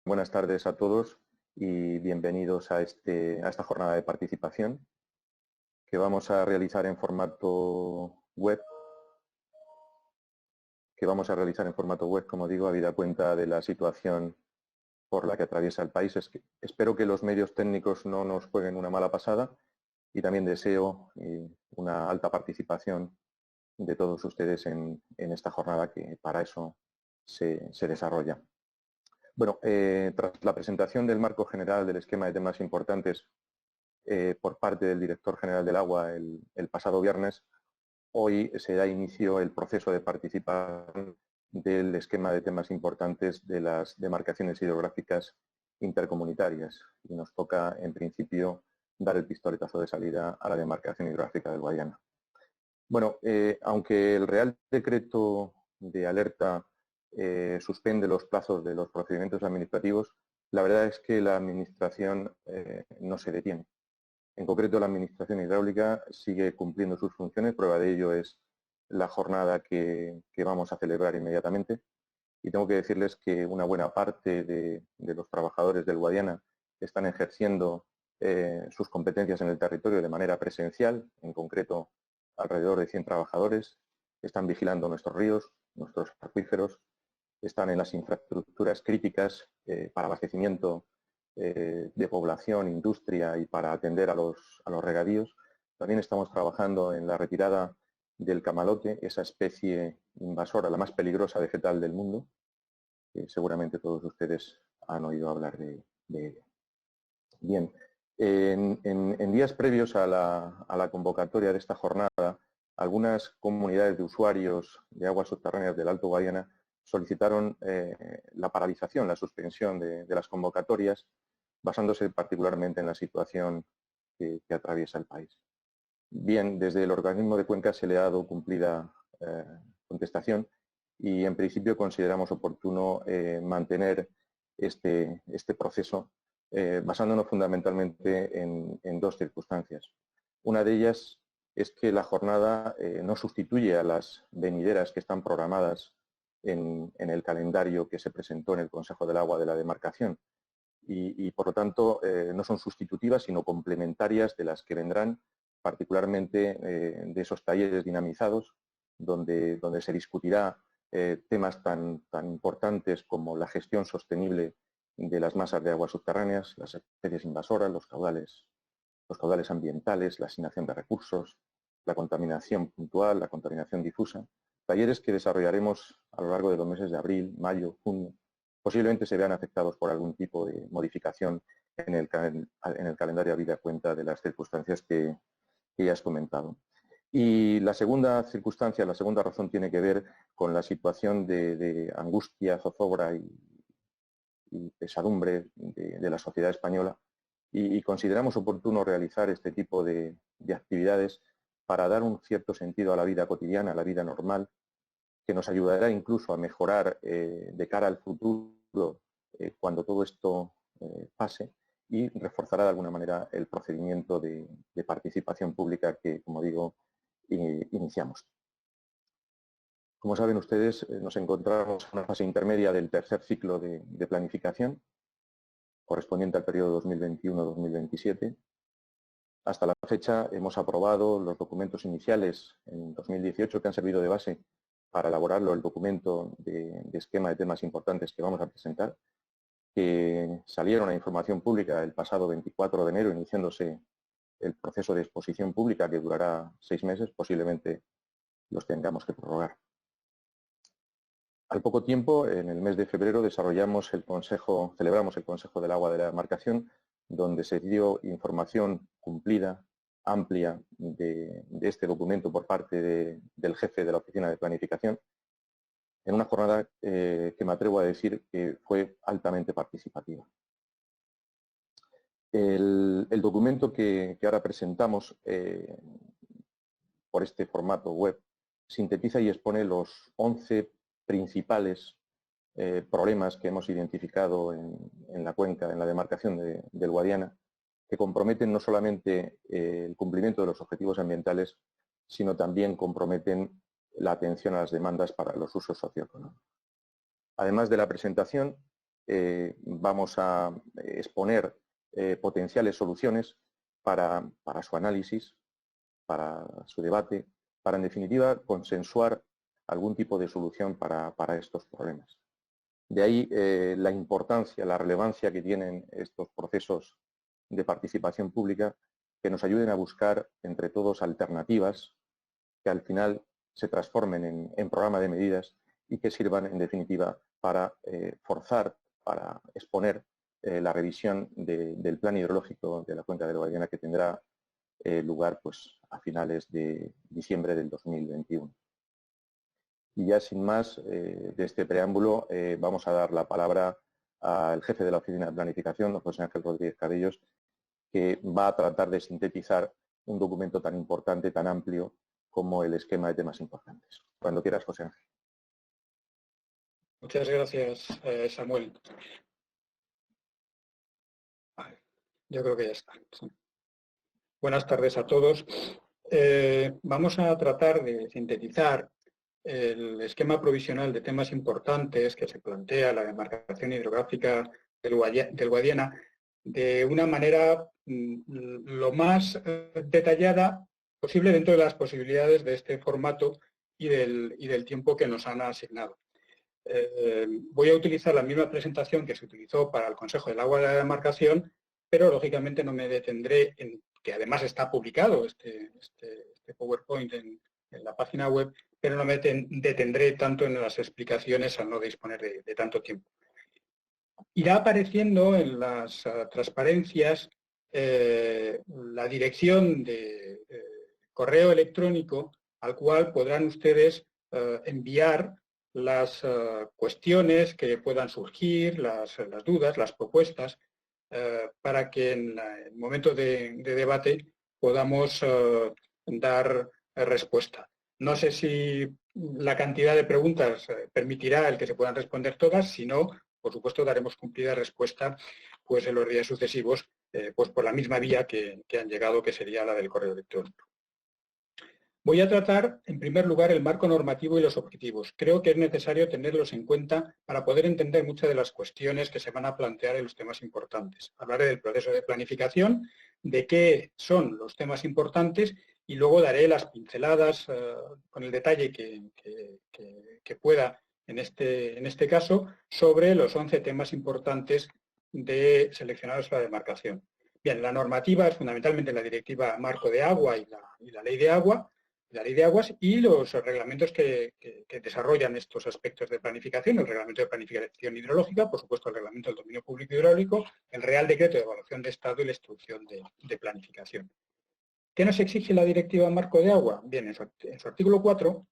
Buenas tardes a todos y bienvenidos a esta jornada de participación que vamos a realizar en formato web. Como digo, habida cuenta de la situación por la que atraviesa el país. Espero que los medios técnicos no nos jueguen una mala pasada y también deseo una alta participación de todos ustedes en esta jornada que para eso se desarrolla. Bueno, tras la presentación del marco general del esquema de temas importantes por parte del director general del agua el pasado viernes, hoy se da inicio el proceso de participación del esquema de temas importantes de las demarcaciones hidrográficas intercomunitarias y nos toca, en principio, dar el pistoletazo de salida a la demarcación hidrográfica del Guadiana. Bueno, aunque el Real Decreto de Alerta suspende los plazos de los procedimientos administrativos, la verdad es que la Administración no se detiene. En concreto, la Administración Hidráulica sigue cumpliendo sus funciones. Prueba de ello es la jornada que vamos a celebrar inmediatamente. Y tengo que decirles que una buena parte de los trabajadores del Guadiana están ejerciendo sus competencias en el territorio de manera presencial, en concreto alrededor de 100 trabajadores, están vigilando nuestros ríos, nuestros acuíferos, están en las infraestructuras críticas para abastecimiento de población, industria y para atender a los regadíos. También estamos trabajando en la retirada del camalote, esa especie invasora, la más peligrosa vegetal del mundo, que seguramente todos ustedes han oído hablar de ella. Bien, en días previos a la convocatoria de esta jornada, algunas comunidades de usuarios de aguas subterráneas del Alto Guadiana solicitaron la paralización, la suspensión de las convocatorias, basándose particularmente en la situación que atraviesa el país. Bien, desde el organismo de Cuenca se le ha dado cumplida contestación y en principio consideramos oportuno mantener este proceso basándonos fundamentalmente en dos circunstancias. Una de ellas es que la jornada no sustituye a las venideras que están programadas en el calendario que se presentó en el Consejo del Agua de la demarcación y por lo tanto no son sustitutivas sino complementarias de las que vendrán, particularmente de esos talleres dinamizados donde se discutirá temas tan importantes como la gestión sostenible de las masas de aguas subterráneas, las especies invasoras, los caudales ambientales, la asignación de recursos, la contaminación puntual, la contaminación difusa. Talleres que desarrollaremos a lo largo de los meses de abril, mayo, junio. Posiblemente se vean afectados por algún tipo de modificación en el calendario habida cuenta de las circunstancias que ya has comentado. Y la segunda circunstancia, la segunda razón tiene que ver con la situación de angustia, zozobra y pesadumbre de la sociedad española y consideramos oportuno realizar este tipo de actividades para dar un cierto sentido a la vida cotidiana, a la vida normal, que nos ayudará incluso a mejorar de cara al futuro cuando todo esto pase y reforzará de alguna manera el procedimiento de participación pública que, como digo, iniciamos. Como saben ustedes, nos encontramos en una fase intermedia del tercer ciclo de planificación, correspondiente al periodo 2021-2027. Hasta la fecha hemos aprobado los documentos iniciales en 2018 que han servido de base para elaborarlo el documento de esquema de temas importantes que vamos a presentar, que salieron a información pública el pasado 24 de enero, iniciándose el proceso de exposición pública que durará 6 meses, posiblemente los tengamos que prorrogar. Al poco tiempo, en el mes de febrero, celebramos el Consejo del Agua de la demarcación, donde se dio información cumplida, amplia, de este documento por parte del jefe de la Oficina de Planificación, en una jornada que me atrevo a decir que fue altamente participativa. El documento que ahora presentamos por este formato web sintetiza y expone los 11 principales problemas que hemos identificado en la cuenca, en la demarcación del Guadiana, que comprometen no solamente el cumplimiento de los objetivos ambientales, sino también comprometen la atención a las demandas para los usos socioeconómicos. Además de la presentación, vamos a exponer potenciales soluciones para su análisis, para su debate, para en definitiva consensuar algún tipo de solución para estos problemas. De ahí la importancia, la relevancia que tienen estos procesos de participación pública que nos ayuden a buscar entre todos alternativas que al final se transformen en programa de medidas y que sirvan en definitiva para forzar, para exponer la revisión del plan hidrológico de la cuenca del Guadiana que tendrá lugar pues, a finales de diciembre del 2021. Y ya sin más de este preámbulo, vamos a dar la palabra al jefe de la Oficina de Planificación, don José Ángel Rodríguez Cabellos, que va a tratar de sintetizar un documento tan importante, tan amplio, como el esquema de temas importantes. Cuando quieras, José Ángel. Muchas gracias, Samuel. Vale, yo creo que ya está. Buenas tardes a todos. Vamos a tratar de sintetizar el esquema provisional de temas importantes que se plantea la demarcación hidrográfica del Guadiana de una manera lo más detallada posible dentro de las posibilidades de este formato y del tiempo que nos han asignado. Voy a utilizar la misma presentación que se utilizó para el Consejo del Agua de la Demarcación, pero lógicamente no me detendré en que además está publicado este PowerPoint en la página web, pero no me detendré tanto en las explicaciones al no disponer de tanto tiempo. Irá apareciendo en las transparencias la dirección de correo electrónico al cual podrán ustedes enviar las cuestiones que puedan surgir, las dudas, las propuestas, para que en el momento de debate podamos dar respuesta. No sé si la cantidad de preguntas permitirá el que se puedan responder todas, si no, por supuesto, daremos cumplida respuesta pues, en los días sucesivos pues, por la misma vía que han llegado, que sería la del correo electrónico. Voy a tratar, en primer lugar, el marco normativo y los objetivos. Creo que es necesario tenerlos en cuenta para poder entender muchas de las cuestiones que se van a plantear en los temas importantes. Hablaré del proceso de planificación, de qué son los temas importantes y luego daré las pinceladas con el detalle que pueda en este caso sobre los 11 temas importantes seleccionados para la demarcación. Bien, la normativa es fundamentalmente la Directiva Marco de Agua y la Ley de Agua, la Ley de Aguas y los reglamentos que desarrollan estos aspectos de planificación, el Reglamento de Planificación Hidrológica, por supuesto el Reglamento del Dominio Público Hidráulico, el Real Decreto de Evaluación de Estado y la Instrucción de Planificación. ¿Qué nos exige la Directiva Marco de Agua? Bien, en su artículo 4,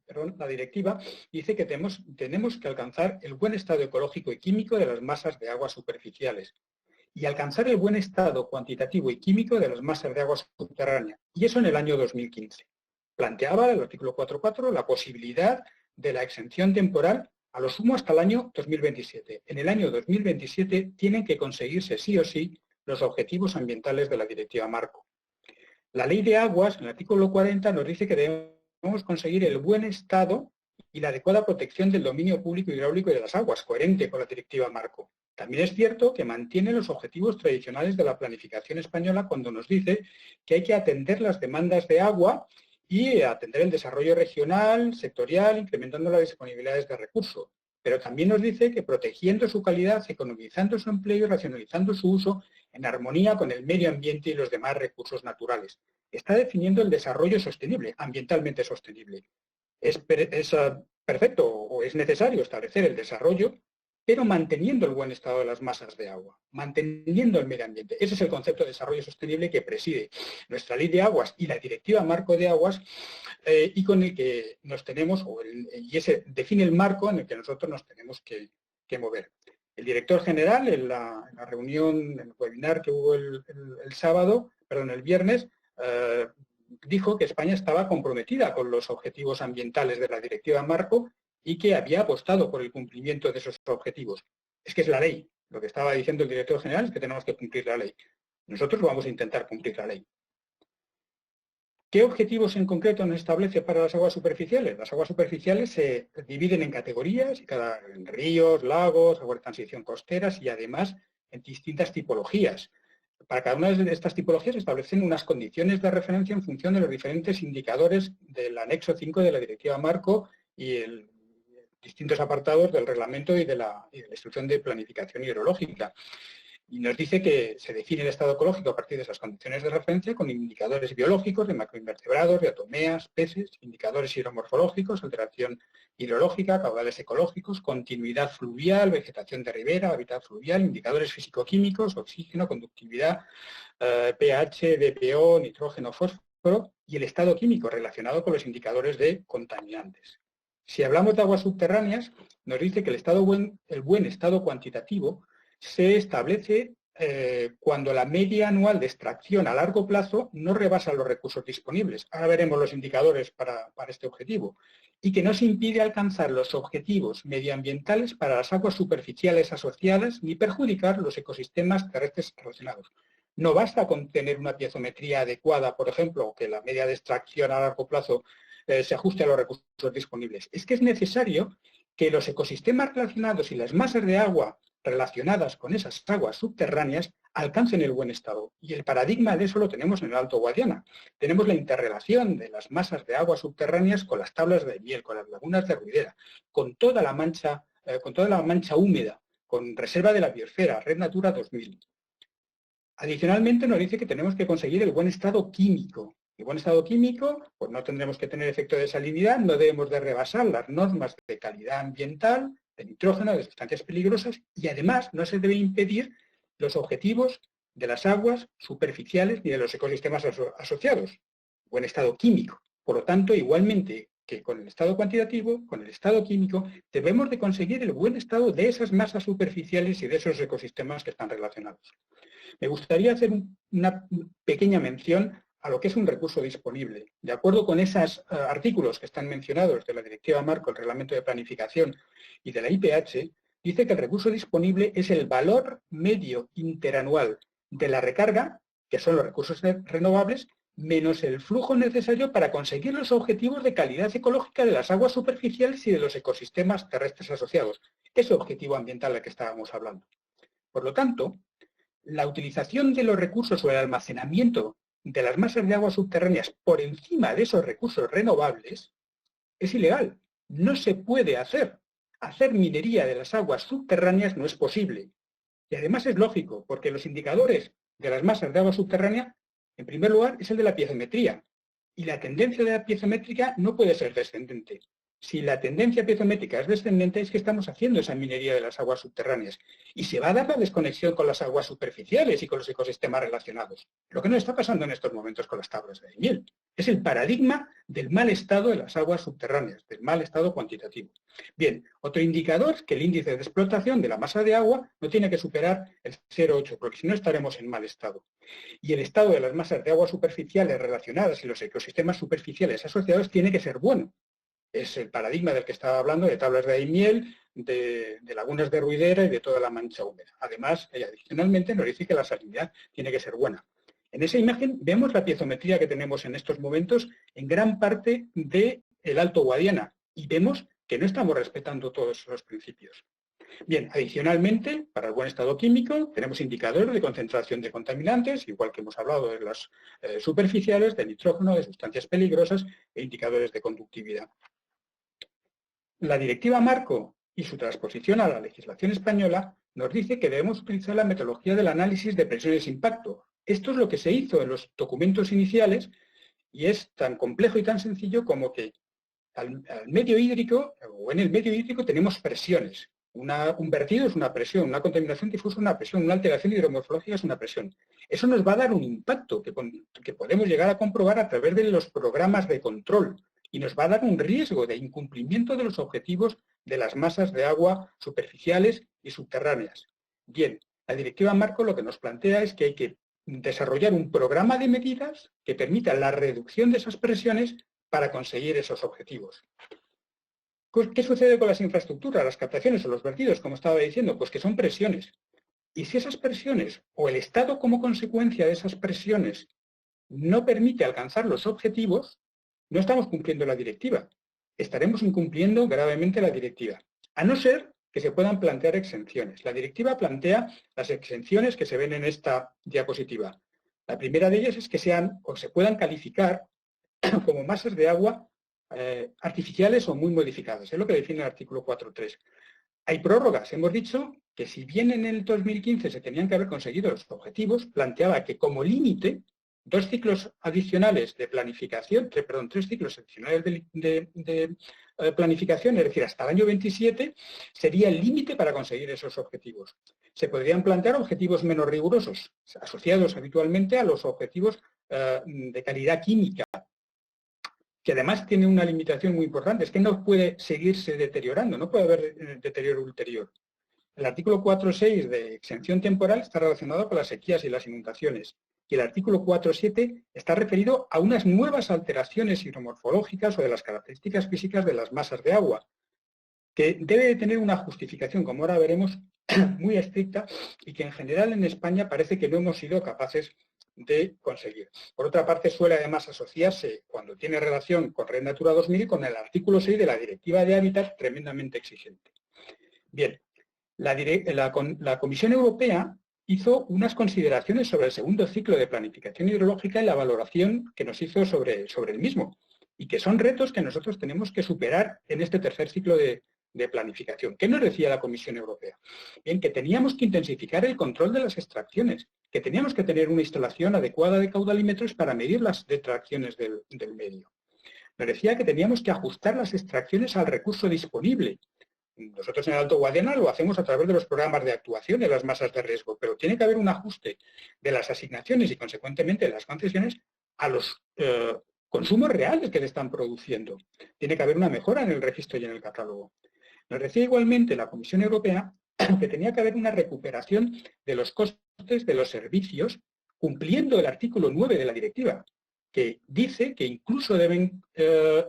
perdón, la directiva dice que tenemos que alcanzar el buen estado ecológico y químico de las masas de aguas superficiales y alcanzar el buen estado cuantitativo y químico de las masas de agua subterránea, y eso en el año 2015. Planteaba el artículo 4.4 la posibilidad de la exención temporal a lo sumo hasta el año 2027. En el año 2027 tienen que conseguirse sí o sí los objetivos ambientales de la Directiva Marco. La Ley de Aguas, en el artículo 40, nos dice que debemos conseguir el buen estado y la adecuada protección del dominio público hidráulico y de las aguas, coherente con la Directiva Marco. También es cierto que mantiene los objetivos tradicionales de la planificación española cuando nos dice que hay que atender las demandas de agua y atender el desarrollo regional, sectorial, incrementando las disponibilidades de recursos. Pero también nos dice que protegiendo su calidad, economizando su empleo y racionalizando su uso en armonía con el medio ambiente y los demás recursos naturales. Está definiendo el desarrollo sostenible, ambientalmente sostenible. Es perfecto o es necesario establecer el desarrollo, pero manteniendo el buen estado de las masas de agua, manteniendo el medio ambiente. Ese es el concepto de desarrollo sostenible que preside nuestra Ley de Aguas y la Directiva Marco de Aguas y con el que nos tenemos, y ese define el marco en el que nosotros nos tenemos que mover. El director general, en la reunión, en el webinar que hubo el viernes, dijo que España estaba comprometida con los objetivos ambientales de la Directiva Marco y que había apostado por el cumplimiento de esos objetivos. Es que es la ley. Lo que estaba diciendo el director general es que tenemos que cumplir la ley. Nosotros vamos a intentar cumplir la ley. ¿Qué objetivos en concreto nos establece para las aguas superficiales? Las aguas superficiales se dividen en categorías, en ríos, lagos, aguas de transición costeras y además en distintas tipologías. Para cada una de estas tipologías se establecen unas condiciones de referencia en función de los diferentes indicadores del anexo 5 de la Directiva Marco y distintos apartados del reglamento y de la instrucción de planificación hidrológica. Y nos dice que se define el estado ecológico a partir de esas condiciones de referencia con indicadores biológicos de macroinvertebrados, diatomeas, peces, indicadores hidromorfológicos, alteración hidrológica, caudales ecológicos, continuidad fluvial, vegetación de ribera, hábitat fluvial, indicadores físico-químicos, oxígeno, conductividad, pH, DPO, nitrógeno, fósforo y el estado químico relacionado con los indicadores de contaminantes. Si hablamos de aguas subterráneas, nos dice que el buen estado cuantitativo se establece cuando la media anual de extracción a largo plazo no rebasa los recursos disponibles. Ahora veremos los indicadores para este objetivo. Y que no se impide alcanzar los objetivos medioambientales para las aguas superficiales asociadas ni perjudicar los ecosistemas terrestres relacionados. No basta con tener una piezometría adecuada, por ejemplo, o que la media de extracción a largo plazo se ajuste a los recursos disponibles. Es que es necesario que los ecosistemas relacionados y las masas de agua relacionadas con esas aguas subterráneas alcancen el buen estado. Y el paradigma de eso lo tenemos en el Alto Guadiana. Tenemos la interrelación de las masas de agua subterráneas con las tablas de Daimiel, con las lagunas de Ruidera, con toda la mancha húmeda, con reserva de la biosfera, Red Natura 2000. Adicionalmente nos dice que tenemos que conseguir el buen estado químico. El buen estado químico, pues no tendremos que tener efecto de salinidad, no debemos de rebasar las normas de calidad ambiental, de nitrógeno, de sustancias peligrosas y además no se debe impedir los objetivos de las aguas superficiales ni de los ecosistemas asociados. Buen estado químico. Por lo tanto, igualmente que con el estado cuantitativo, con el estado químico, debemos de conseguir el buen estado de esas masas superficiales y de esos ecosistemas que están relacionados. Me gustaría hacer una pequeña mención a lo que es un recurso disponible. De acuerdo con esos artículos que están mencionados de la Directiva Marco, el Reglamento de Planificación y de la IPH, dice que el recurso disponible es el valor medio interanual de la recarga, que son los recursos renovables, menos el flujo necesario para conseguir los objetivos de calidad ecológica de las aguas superficiales y de los ecosistemas terrestres asociados. Ese objetivo ambiental del que estábamos hablando. Por lo tanto, la utilización de los recursos o el almacenamiento de las masas de aguas subterráneas por encima de esos recursos renovables es ilegal. No se puede hacer. Hacer minería de las aguas subterráneas no es posible. Y además es lógico, porque los indicadores de las masas de agua subterránea, en primer lugar, es el de la piezometría. Y la tendencia de la piezométrica no puede ser descendente. Si la tendencia piezométrica es descendente, es que estamos haciendo esa minería de las aguas subterráneas. Y se va a dar la desconexión con las aguas superficiales y con los ecosistemas relacionados. Lo que nos está pasando en estos momentos con las tablas de Daimiel. Es el paradigma del mal estado de las aguas subterráneas, del mal estado cuantitativo. Bien, otro indicador es que el índice de explotación de la masa de agua no tiene que superar el 0,8, porque si no estaremos en mal estado. Y el estado de las masas de agua superficiales relacionadas y los ecosistemas superficiales asociados tiene que ser bueno. Es el paradigma del que estaba hablando, de tablas de Daimiel, de lagunas de Ruidera y de toda la mancha húmeda. Además, adicionalmente nos dice que la salinidad tiene que ser buena. En esa imagen vemos la piezometría que tenemos en estos momentos en gran parte del Alto Guadiana y vemos que no estamos respetando todos los principios. Bien, adicionalmente, para el buen estado químico, tenemos indicadores de concentración de contaminantes, igual que hemos hablado de las superficiales, de nitrógeno, de sustancias peligrosas e indicadores de conductividad. La Directiva Marco y su transposición a la legislación española nos dice que debemos utilizar la metodología del análisis de presiones de impacto. Esto es lo que se hizo en los documentos iniciales y es tan complejo y tan sencillo como que al medio hídrico, o en el medio hídrico tenemos presiones. Un vertido es una presión, una contaminación difusa es una presión, una alteración hidromorfológica es una presión. Eso nos va a dar un impacto que podemos llegar a comprobar a través de los programas de control y nos va a dar un riesgo de incumplimiento de los objetivos de las masas de agua superficiales y subterráneas. Bien, la Directiva Marco lo que nos plantea es que hay que desarrollar un programa de medidas que permita la reducción de esas presiones para conseguir esos objetivos. ¿Qué sucede con las infraestructuras, las captaciones o los vertidos, como estaba diciendo? Pues que son presiones. Y si esas presiones, o el Estado como consecuencia de esas presiones, no permite alcanzar los objetivos, no estamos cumpliendo la directiva. Estaremos incumpliendo gravemente la directiva, a no ser que se puedan plantear exenciones. La directiva plantea las exenciones que se ven en esta diapositiva. La primera de ellas es que sean o se puedan calificar como masas de agua artificiales o muy modificadas. Es lo que define el artículo 4.3. Hay prórrogas. Hemos dicho que si bien en el 2015 se tenían que haber conseguido los objetivos, planteaba que como límite 2 ciclos adicionales de planificación, 3 ciclos adicionales de planificación, es decir, hasta el año 27, sería el límite para conseguir esos objetivos. Se podrían plantear objetivos menos rigurosos, asociados habitualmente a los objetivos de calidad química, que además tiene una limitación muy importante, es que no puede seguirse deteriorando, no puede haber deterioro ulterior. El artículo 4.6 de exención temporal está relacionado con las sequías y las inundaciones, y el artículo 4.7 está referido a unas nuevas alteraciones hidromorfológicas o de las características físicas de las masas de agua, que debe de tener una justificación, como ahora veremos, muy estricta y que en general en España parece que no hemos sido capaces de conseguir. Por otra parte, suele además asociarse, cuando tiene relación con Red Natura 2000, con el artículo 6 de la Directiva de Hábitat, tremendamente exigente. Bien, la Comisión Europea hizo unas consideraciones sobre el segundo ciclo de planificación hidrológica y la valoración que nos hizo sobre el mismo, y que son retos que nosotros tenemos que superar en este tercer ciclo de planificación. ¿Qué nos decía la Comisión Europea? Bien, que teníamos que intensificar el control de las extracciones, que teníamos que tener una instalación adecuada de caudalímetros para medir las detracciones del medio. Nos decía que teníamos que ajustar las extracciones al recurso disponible. Nosotros en el Alto Guadiana lo hacemos a través de los programas de actuación de las masas de riesgo, pero tiene que haber un ajuste de las asignaciones y, consecuentemente, de las concesiones a los consumos reales que se están produciendo. Tiene que haber una mejora en el registro y en el catálogo. Nos decía igualmente la Comisión Europea que tenía que haber una recuperación de los costes de los servicios, cumpliendo el artículo 9 de la directiva, que dice que incluso deben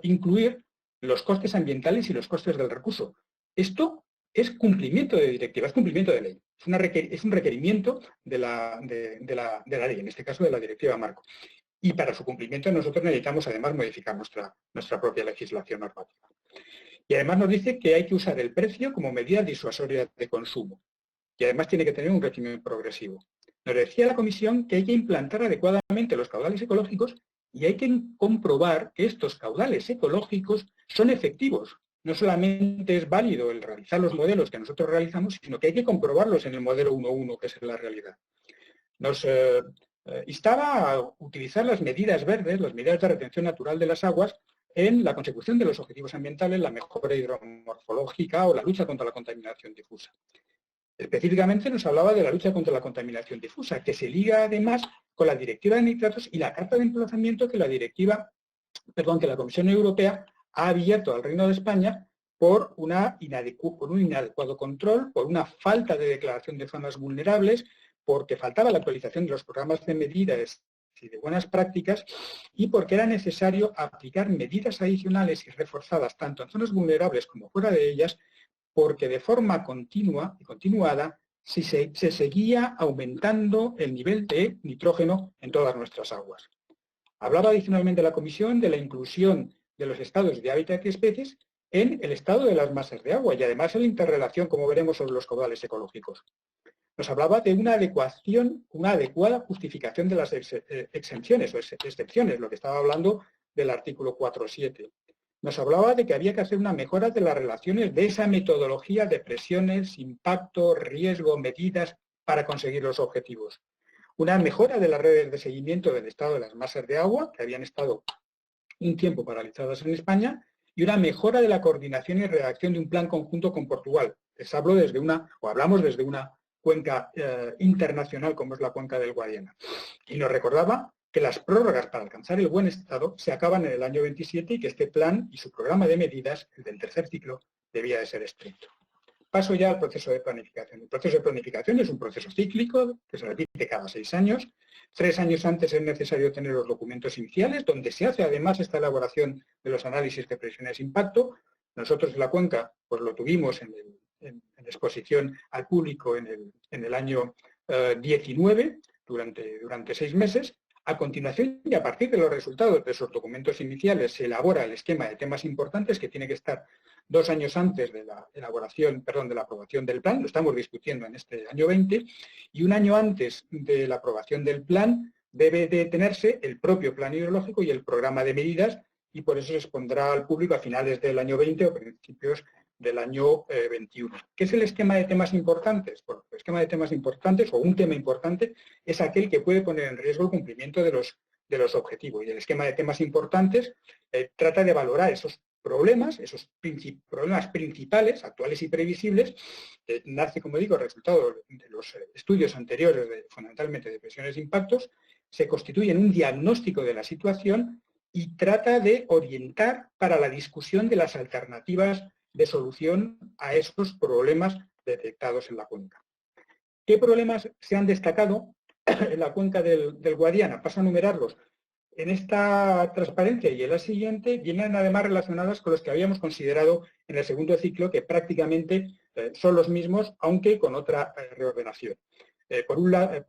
incluir los costes ambientales y los costes del recurso. Esto es cumplimiento de directiva, es cumplimiento de ley. Es un requerimiento de la ley, en este caso de la directiva marco. Y para su cumplimiento nosotros necesitamos además modificar nuestra propia legislación normativa. Y además nos dice que hay que usar el precio como medida disuasoria de consumo. Y además tiene que tener un régimen progresivo. Nos decía la Comisión que hay que implantar adecuadamente los caudales ecológicos y hay que comprobar que estos caudales ecológicos son efectivos. No solamente es válido el realizar los modelos que nosotros realizamos, sino que hay que comprobarlos en el modelo 1.1, que es la realidad. Nos instaba a utilizar las medidas verdes, las medidas de retención natural de las aguas, en la consecución de los objetivos ambientales, la mejora hidromorfológica o la lucha contra la contaminación difusa. Específicamente nos hablaba de la lucha contra la contaminación difusa, que se liga además con la Directiva de Nitratos y la Carta de Emplazamiento que la Comisión Europea ha abierto al Reino de España por un inadecuado control, por una falta de declaración de zonas vulnerables, porque faltaba la actualización de los programas de medidas y de buenas prácticas, y porque era necesario aplicar medidas adicionales y reforzadas tanto en zonas vulnerables como fuera de ellas, porque de forma continua y continuada se seguía aumentando el nivel de nitrógeno en todas nuestras aguas. Hablaba adicionalmente la Comisión de la inclusión de los estados de hábitat y especies en el estado de las masas de agua y además en la interrelación, como veremos, sobre los caudales ecológicos. Nos hablaba de una adecuada justificación de las exenciones o excepciones, lo que estaba hablando del artículo 4.7. Nos hablaba de que había que hacer una mejora de las relaciones de esa metodología de presiones, impacto, riesgo, medidas para conseguir los objetivos. Una mejora de las redes de seguimiento del estado de las masas de agua, que habían estado un tiempo paralizadas en España, y una mejora de la coordinación y redacción de un plan conjunto con Portugal. Les hablo hablamos desde una cuenca internacional como es la cuenca del Guadiana. Y nos recordaba que las prórrogas para alcanzar el buen estado se acaban en el año 27 y que este plan y su programa de medidas, el del tercer ciclo, debía de ser estricto. Paso ya al proceso de planificación. El proceso de planificación es un proceso cíclico que se repite cada 6 años. 3 años antes es necesario tener los documentos iniciales, donde se hace además esta elaboración de los análisis de presiones de impacto. Nosotros en la cuenca pues lo tuvimos en exposición al público en el año 19, durante 6 meses. A continuación, y a partir de los resultados de esos documentos iniciales, se elabora el esquema de temas importantes que tiene que estar 2 años antes de la de la aprobación del plan, lo estamos discutiendo en este año 20, y 1 año antes de la aprobación del plan debe de tenerse el propio plan hidrológico y el programa de medidas, y por eso se expondrá al público a finales del año 20 o principios del año 21. ¿Qué es el esquema de temas importantes? Bueno, el esquema de temas importantes, o un tema importante, es aquel que puede poner en riesgo el cumplimiento de los objetivos. Y el esquema de temas importantes trata de valorar esos problemas, problemas principales, actuales y previsibles, que nace, como digo, resultado de los estudios anteriores, fundamentalmente de presiones e impactos, se constituye en un diagnóstico de la situación y trata de orientar para la discusión de las alternativas de solución a esos problemas detectados en la cuenca. ¿Qué problemas se han destacado en la cuenca del Guadiana? Paso a enumerarlos. En esta transparencia y en la siguiente vienen además relacionadas con los que habíamos considerado en el segundo ciclo, que prácticamente son los mismos, aunque con otra reordenación. Por un lado,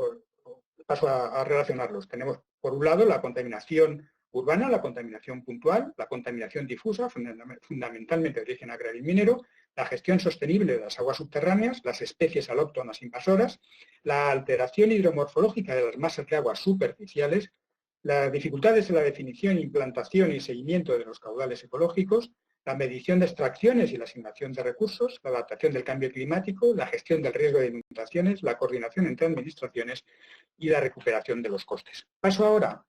paso a relacionarlos. Tenemos, por un lado, la contaminación urbana, la contaminación puntual, la contaminación difusa, fundamentalmente de origen agrario y minero, la gestión sostenible de las aguas subterráneas, las especies alóctonas invasoras, la alteración hidromorfológica de las masas de aguas superficiales, las dificultades en la definición, implantación y seguimiento de los caudales ecológicos, la medición de extracciones y la asignación de recursos, la adaptación del cambio climático, la gestión del riesgo de inundaciones, la coordinación entre administraciones y la recuperación de los costes. Paso ahora,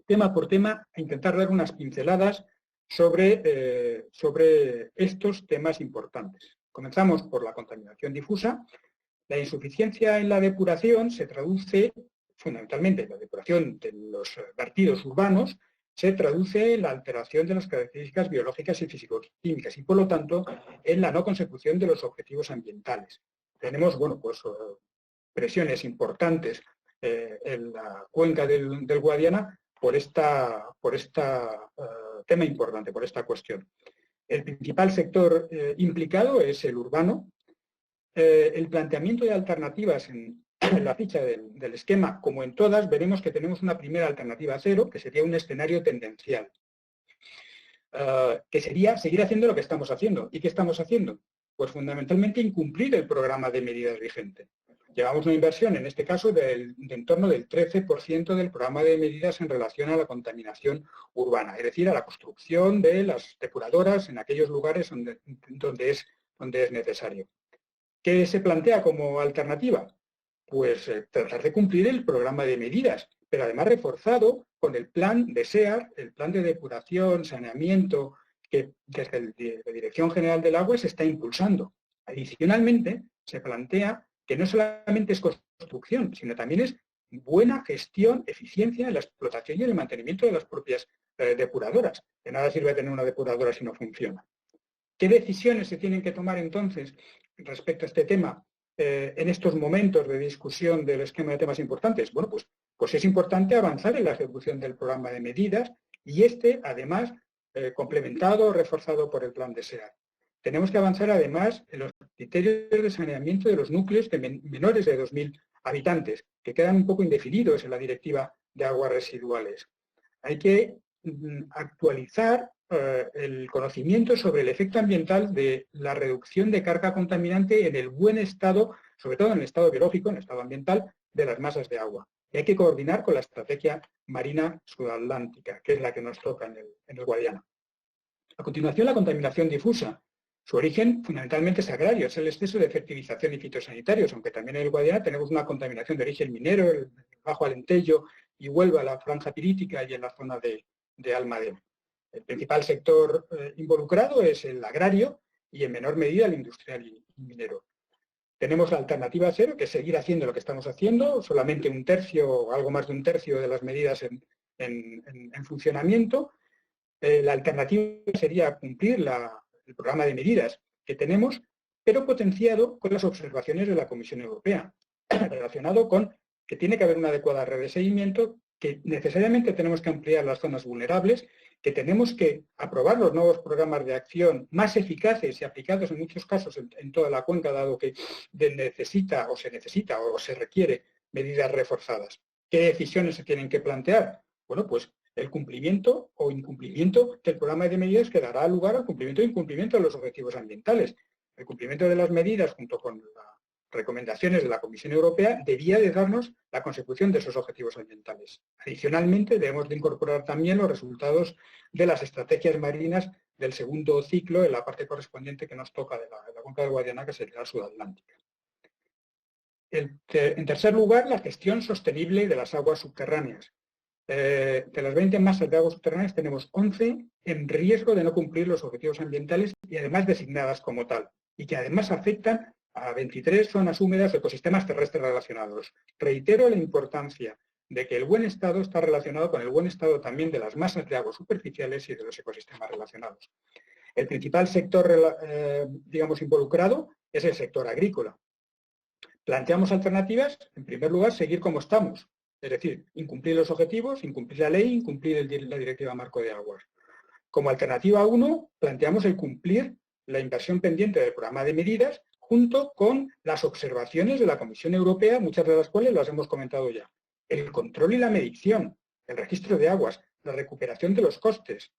tema por tema, a intentar dar unas pinceladas sobre estos temas importantes. Comenzamos por la contaminación difusa. La insuficiencia en la depuración se traduce, fundamentalmente en la depuración de los vertidos urbanos, se traduce en la alteración de las características biológicas y físico-químicas y, por lo tanto, en la no consecución de los objetivos ambientales. Tenemos, bueno, pues presiones importantes en la cuenca del Guadiana por tema importante, por esta cuestión. El principal sector implicado es el urbano. El planteamiento de alternativas en la ficha del esquema, como en todas, veremos que tenemos una primera alternativa cero, que sería un escenario tendencial, que sería seguir haciendo lo que estamos haciendo. ¿Y qué estamos haciendo? Pues fundamentalmente incumplir el programa de medidas vigente. Llevamos una inversión, en este caso, de en torno del 13% del programa de medidas en relación a la contaminación urbana, es decir, a la construcción de las depuradoras en aquellos lugares donde es necesario. ¿Qué se plantea como alternativa? Pues tratar de cumplir el programa de medidas, pero además reforzado con el plan de SEAR, el plan de depuración, saneamiento, que desde la Dirección General del Agua se está impulsando. Adicionalmente, se plantea que no solamente es construcción, sino también es buena gestión, eficiencia en la explotación y el mantenimiento de las propias depuradoras. De nada sirve tener una depuradora si no funciona. ¿Qué decisiones se tienen que tomar entonces respecto a este tema en estos momentos de discusión del esquema de temas importantes? Bueno, pues es importante avanzar en la ejecución del programa de medidas y además, complementado o reforzado por el plan de SEAR. Tenemos que avanzar además en los criterios de saneamiento de los núcleos de menores de 2.000 habitantes, que quedan un poco indefinidos en la Directiva de Aguas Residuales. Hay que actualizar el conocimiento sobre el efecto ambiental de la reducción de carga contaminante en el buen estado, sobre todo en el estado biológico, en el estado ambiental, de las masas de agua. Y hay que coordinar con la estrategia marina sudatlántica, que es la que nos toca en el Guadiana. A continuación, la contaminación difusa. Su origen fundamentalmente es agrario, es el exceso de fertilización y fitosanitarios, aunque también en el Guadiana tenemos una contaminación de origen minero, el Bajo Alentejo y Huelva, la franja pirítica y en la zona de Almadén. El principal sector involucrado es el agrario y en menor medida el industrial y minero. Tenemos la alternativa cero, que es seguir haciendo lo que estamos haciendo, solamente 1/3 o algo más de 1/3 de las medidas en funcionamiento. La alternativa sería cumplir el programa de medidas que tenemos, pero potenciado con las observaciones de la Comisión Europea, relacionado con que tiene que haber una adecuada red de seguimiento, que necesariamente tenemos que ampliar las zonas vulnerables, que tenemos que aprobar los nuevos programas de acción más eficaces y aplicados en muchos casos en toda la cuenca, dado que se necesita o se requiere medidas reforzadas. ¿Qué decisiones se tienen que plantear? Bueno, pues el cumplimiento o incumplimiento del programa de medidas que dará lugar al cumplimiento o incumplimiento de los objetivos ambientales. El cumplimiento de las medidas, junto con las recomendaciones de la Comisión Europea, debía de darnos la consecución de esos objetivos ambientales. Adicionalmente, debemos de incorporar también los resultados de las estrategias marinas del segundo ciclo en la parte correspondiente que nos toca de la cuenca del Guadiana, que sería la sudatlántica. En tercer lugar, la gestión sostenible de las aguas subterráneas. De las 20 masas de aguas subterráneas tenemos 11 en riesgo de no cumplir los objetivos ambientales y además designadas como tal, y que además afectan a 23 zonas húmedas de ecosistemas terrestres relacionados. Reitero la importancia de que el buen estado está relacionado con el buen estado también de las masas de aguas superficiales y de los ecosistemas relacionados. El principal sector, digamos, involucrado es el sector agrícola. Planteamos alternativas, en primer lugar, seguir como estamos, es decir, incumplir los objetivos, incumplir la ley, incumplir la Directiva Marco de Aguas. Como alternativa 1, planteamos el cumplir la inversión pendiente del programa de medidas junto con las observaciones de la Comisión Europea, muchas de las cuales las hemos comentado ya. El control y la medición, el registro de aguas, la recuperación de los costes,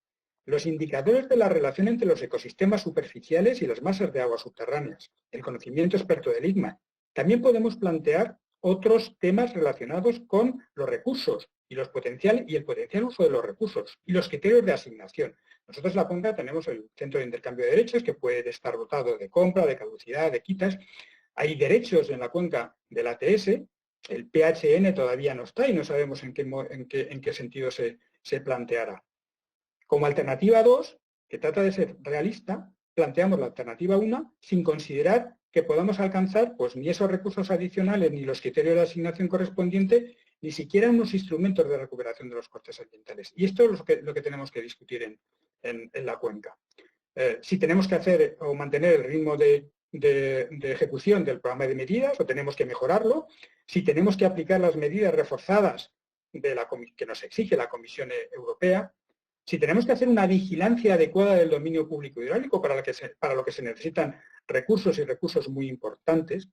los indicadores de la relación entre los ecosistemas superficiales y las masas de aguas subterráneas, el conocimiento experto del ICMA. También podemos plantear otros temas relacionados con los recursos y el potencial uso de los recursos y los criterios de asignación. Nosotros en la cuenca tenemos el Centro de Intercambio de Derechos, que puede estar dotado de compra, de caducidad, de quitas. Hay derechos en la cuenca del ATS, el PHN todavía no está y no sabemos en qué sentido se planteará. Como alternativa 2, que trata de ser realista, planteamos la alternativa 1 sin considerar que podamos alcanzar pues, ni esos recursos adicionales ni los criterios de asignación correspondiente, ni siquiera unos instrumentos de recuperación de los costes ambientales. Y esto es lo que tenemos que discutir en la cuenca. Si tenemos que hacer o mantener el ritmo de ejecución del programa de medidas o tenemos que mejorarlo, si tenemos que aplicar las medidas reforzadas que nos exige la Comisión Europea, si tenemos que hacer una vigilancia adecuada del dominio público hidráulico para lo que se necesitan recursos y recursos muy importantes,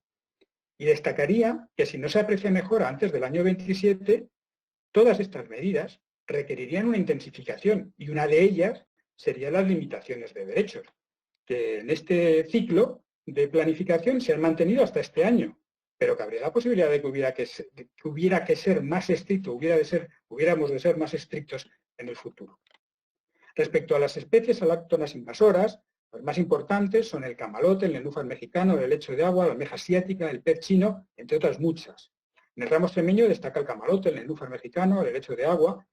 y destacaría que si no se aprecia mejora antes del año 27, todas estas medidas requerirían una intensificación y una de ellas serían las limitaciones de derechos, que en este ciclo de planificación se han mantenido hasta este año, pero que habría la posibilidad de que hubiera que ser más estricto, hubiéramos de ser más estrictos en el futuro. Respecto a las especies aláctonas invasoras, las más importantes son el camalote, el nenúfar mexicano, el helecho de agua, la almeja asiática, el pez chino, entre otras muchas. En el ramo extremeño destaca el camalote, el nenúfar mexicano, el helecho de agua,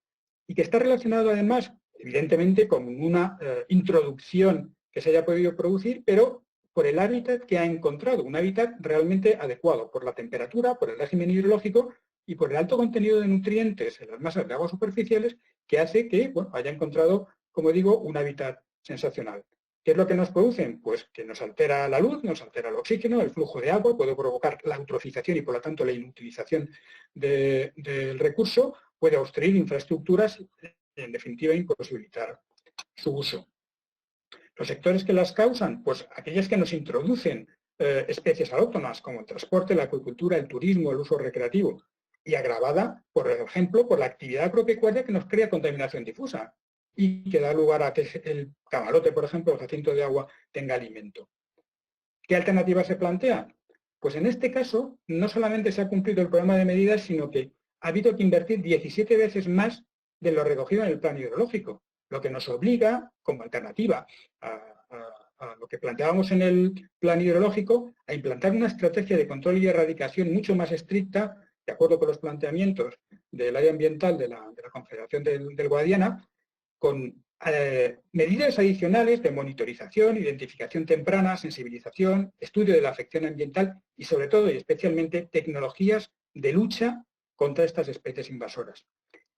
y que está relacionado además, evidentemente, con una introducción que se haya podido producir, pero por el hábitat que ha encontrado, un hábitat realmente adecuado por la temperatura, por el régimen hidrológico y por el alto contenido de nutrientes en las masas de aguas superficiales que hace que haya encontrado, como digo, un hábitat sensacional. ¿Qué es lo que nos producen? Pues que nos altera la luz, nos altera el oxígeno, el flujo de agua, puede provocar la eutrofización y por lo tanto la inutilización del recurso, puede obstruir infraestructuras y en definitiva imposibilitar su uso. Los sectores que las causan, pues aquellas que nos introducen especies alóctonas como el transporte, la acuicultura, el turismo, el uso recreativo y agravada, por ejemplo, por la actividad agropecuaria que nos crea contaminación difusa y que da lugar a que el camalote, por ejemplo, el jacinto de agua, tenga alimento. ¿Qué alternativa se plantea? Pues en este caso, no solamente se ha cumplido el programa de medidas, sino que ha habido que invertir 17 veces más de lo recogido en el plan hidrológico, lo que nos obliga, como alternativa a lo que planteábamos en el plan hidrológico, a implantar una estrategia de control y erradicación mucho más estricta, de acuerdo con los planteamientos del área ambiental de la Confederación del Guadiana, con medidas adicionales de monitorización, identificación temprana, sensibilización, estudio de la afección ambiental y sobre todo y especialmente tecnologías de lucha contra estas especies invasoras.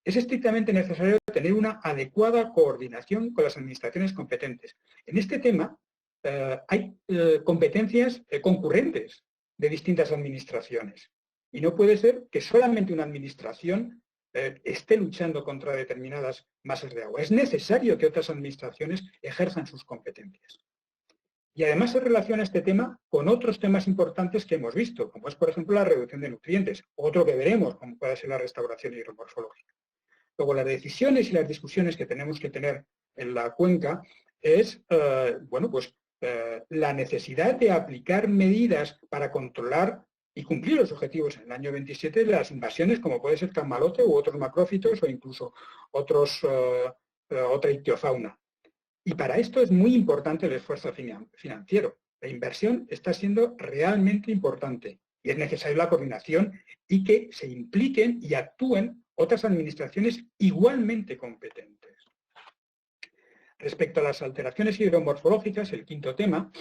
Es estrictamente necesario tener una adecuada coordinación con las administraciones competentes. En este tema hay competencias concurrentes de distintas administraciones y no puede ser que solamente una administración esté luchando contra determinadas masas de agua. Es necesario que otras administraciones ejerzan sus competencias. Y además se relaciona este tema con otros temas importantes que hemos visto, como es, por ejemplo, la reducción de nutrientes, otro que veremos, como puede ser la restauración hidromorfológica. Luego, las decisiones y las discusiones que tenemos que tener en la cuenca es, la necesidad de aplicar medidas para controlar y cumplir los objetivos en el año 27 de las invasiones, como puede ser camalote u otros macrófitos o incluso otra ictiofauna. Y para esto es muy importante el esfuerzo financiero. La inversión está siendo realmente importante y es necesaria la coordinación y que se impliquen y actúen otras administraciones igualmente competentes. Respecto a las alteraciones hidromorfológicas, el quinto tema,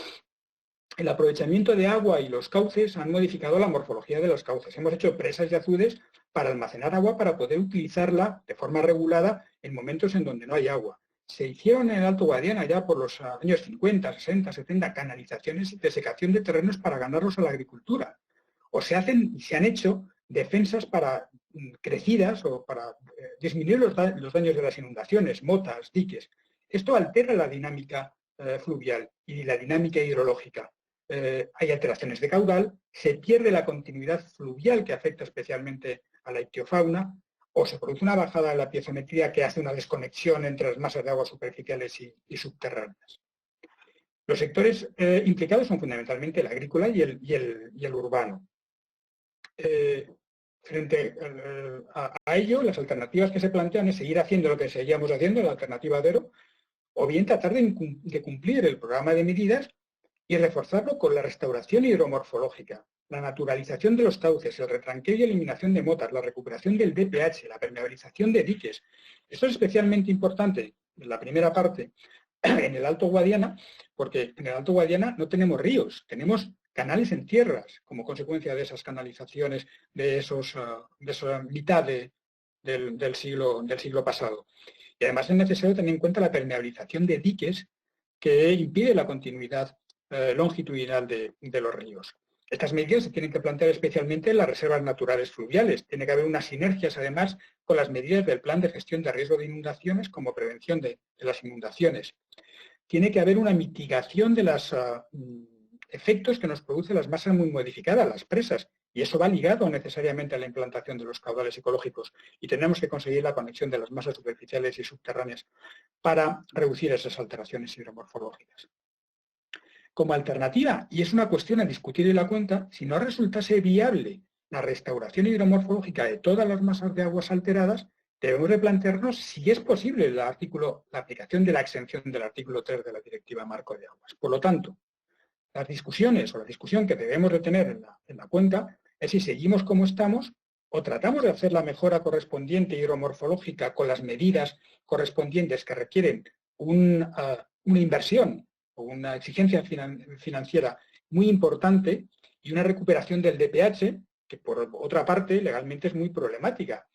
el aprovechamiento de agua y los cauces han modificado la morfología de los cauces. Hemos hecho presas y azudes para almacenar agua para poder utilizarla de forma regulada en momentos en donde no hay agua. Se hicieron en el Alto Guadiana ya por los años 50, 60, 70 canalizaciones de secación de terrenos para ganarlos a la agricultura. O se hacen y se han hecho defensas para crecidas o para disminuir los daños de las inundaciones, motas, diques. Esto altera la dinámica fluvial y la dinámica hidrológica. Hay alteraciones de caudal, se pierde la continuidad fluvial que afecta especialmente a la ictiofauna, o se produce una bajada de la piezometría que hace una desconexión entre las masas de agua superficiales y subterráneas. Los sectores implicados son fundamentalmente el agrícola y el urbano. Frente a ello, las alternativas que se plantean es seguir haciendo lo que seguíamos haciendo, la alternativa cero, o bien tratar de cumplir el programa de medidas y reforzarlo con la restauración hidromorfológica, la naturalización de los cauces, el retranqueo y eliminación de motas, la recuperación del DPH, la permeabilización de diques. Esto es especialmente importante en la primera parte, en el Alto Guadiana, porque en el Alto Guadiana no tenemos ríos, tenemos canales en tierras, como consecuencia de esas canalizaciones de esa mitad del siglo pasado. Y además es necesario tener en cuenta la permeabilización de diques que impide la continuidad longitudinal de los ríos. Estas medidas se tienen que plantear especialmente en las reservas naturales fluviales. Tiene que haber unas sinergias, además, con las medidas del Plan de Gestión de Riesgo de Inundaciones como prevención de las inundaciones. Tiene que haber una mitigación de los efectos que nos producen las masas muy modificadas, las presas, y eso va ligado necesariamente a la implantación de los caudales ecológicos. Y tenemos que conseguir la conexión de las masas superficiales y subterráneas para reducir esas alteraciones hidromorfológicas. Como alternativa, y es una cuestión a discutir en la cuenta, si no resultase viable la restauración hidromorfológica de todas las masas de aguas alteradas, debemos de plantearnos si es posible la aplicación de la exención del artículo 3 de la Directiva Marco de Aguas. Por lo tanto, las discusiones o la discusión que debemos de tener en la cuenca es si seguimos como estamos o tratamos de hacer la mejora correspondiente hidromorfológica con las medidas correspondientes que requieren una inversión o una exigencia financiera muy importante y una recuperación del DPH, que por otra parte legalmente es muy problemática.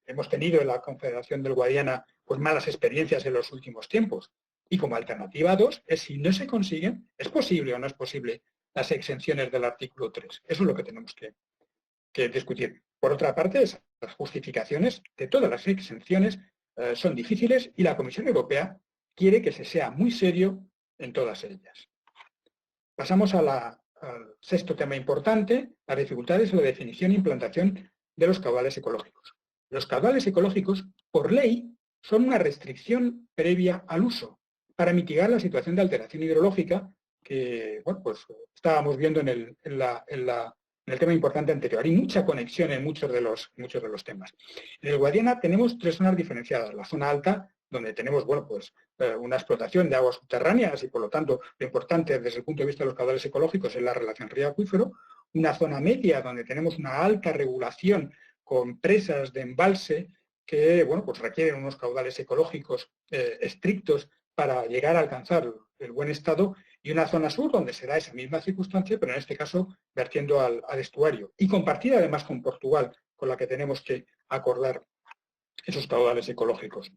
Hemos tenido en la Confederación del Guadiana pues malas experiencias en los últimos tiempos. Y como alternativa 2 es si no se consiguen, ¿es posible o no es posible las exenciones del artículo 3? Eso es lo que tenemos que discutir. Por otra parte, las justificaciones de todas las exenciones son difíciles y la Comisión Europea quiere que se sea muy serio en todas ellas. Pasamos al sexto tema importante, las dificultades en la definición e implantación de los caudales ecológicos. Los caudales ecológicos, por ley, son una restricción previa al uso para mitigar la situación de alteración hidrológica que estábamos viendo en el tema importante anterior. Hay mucha conexión en muchos de los temas. En el Guadiana tenemos tres zonas diferenciadas. La zona alta, donde tenemos una explotación de aguas subterráneas y, por lo tanto, lo importante desde el punto de vista de los caudales ecológicos es la relación río-acuífero. Una zona media, donde tenemos una alta regulación con presas de embalse que requieren unos caudales ecológicos estrictos para llegar a alcanzar el buen estado, y una zona sur donde se da esa misma circunstancia, pero en este caso vertiendo al estuario, y compartida además con Portugal, con la que tenemos que acordar esos caudales ecológicos.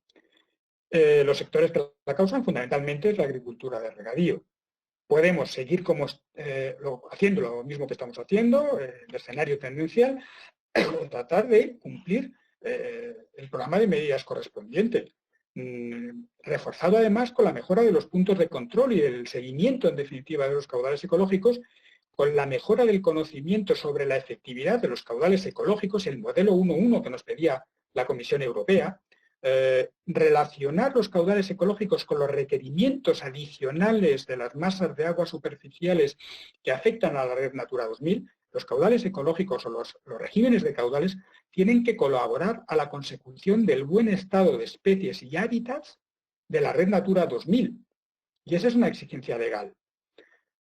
Los sectores que la causan fundamentalmente es la agricultura de regadío. Podemos seguir haciendo lo mismo que estamos haciendo, el escenario tendencial, o tratar de cumplir el programa de medidas correspondiente. reforzado además con la mejora de los puntos de control y el seguimiento, en definitiva, de los caudales ecológicos, con la mejora del conocimiento sobre la efectividad de los caudales ecológicos, el modelo 1.1 que nos pedía la Comisión Europea, relacionar los caudales ecológicos con los requerimientos adicionales de las masas de agua superficiales que afectan a la red Natura 2000, los caudales ecológicos o los regímenes de caudales tienen que colaborar a la consecución del buen estado de especies y hábitats de la red Natura 2000. Y esa es una exigencia legal.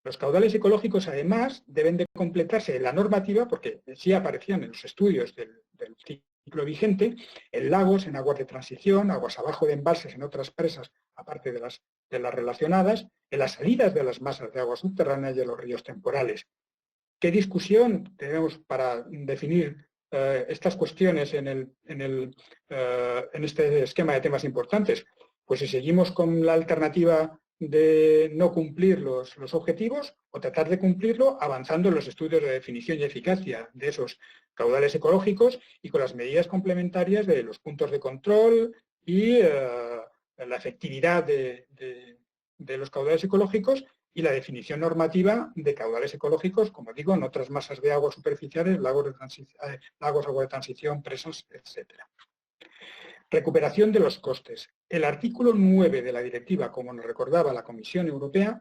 Los caudales ecológicos, además, deben de completarse en la normativa, porque sí aparecían en los estudios del ciclo vigente, en lagos, en aguas de transición, aguas abajo de embalses, en otras presas, aparte de las relacionadas, en las salidas de las masas de agua subterránea y en los ríos temporales. ¿Qué discusión tenemos para definir estas cuestiones en este esquema de temas importantes? Pues si seguimos con la alternativa de no cumplir los objetivos o tratar de cumplirlo avanzando en los estudios de definición y eficacia de esos caudales ecológicos y con las medidas complementarias de los puntos de control y la efectividad de los caudales ecológicos y la definición normativa de caudales ecológicos, como digo, en otras masas de agua superficiales, lagos, agua de transición, presas, etc. Recuperación de los costes. El artículo 9 de la directiva, como nos recordaba la Comisión Europea,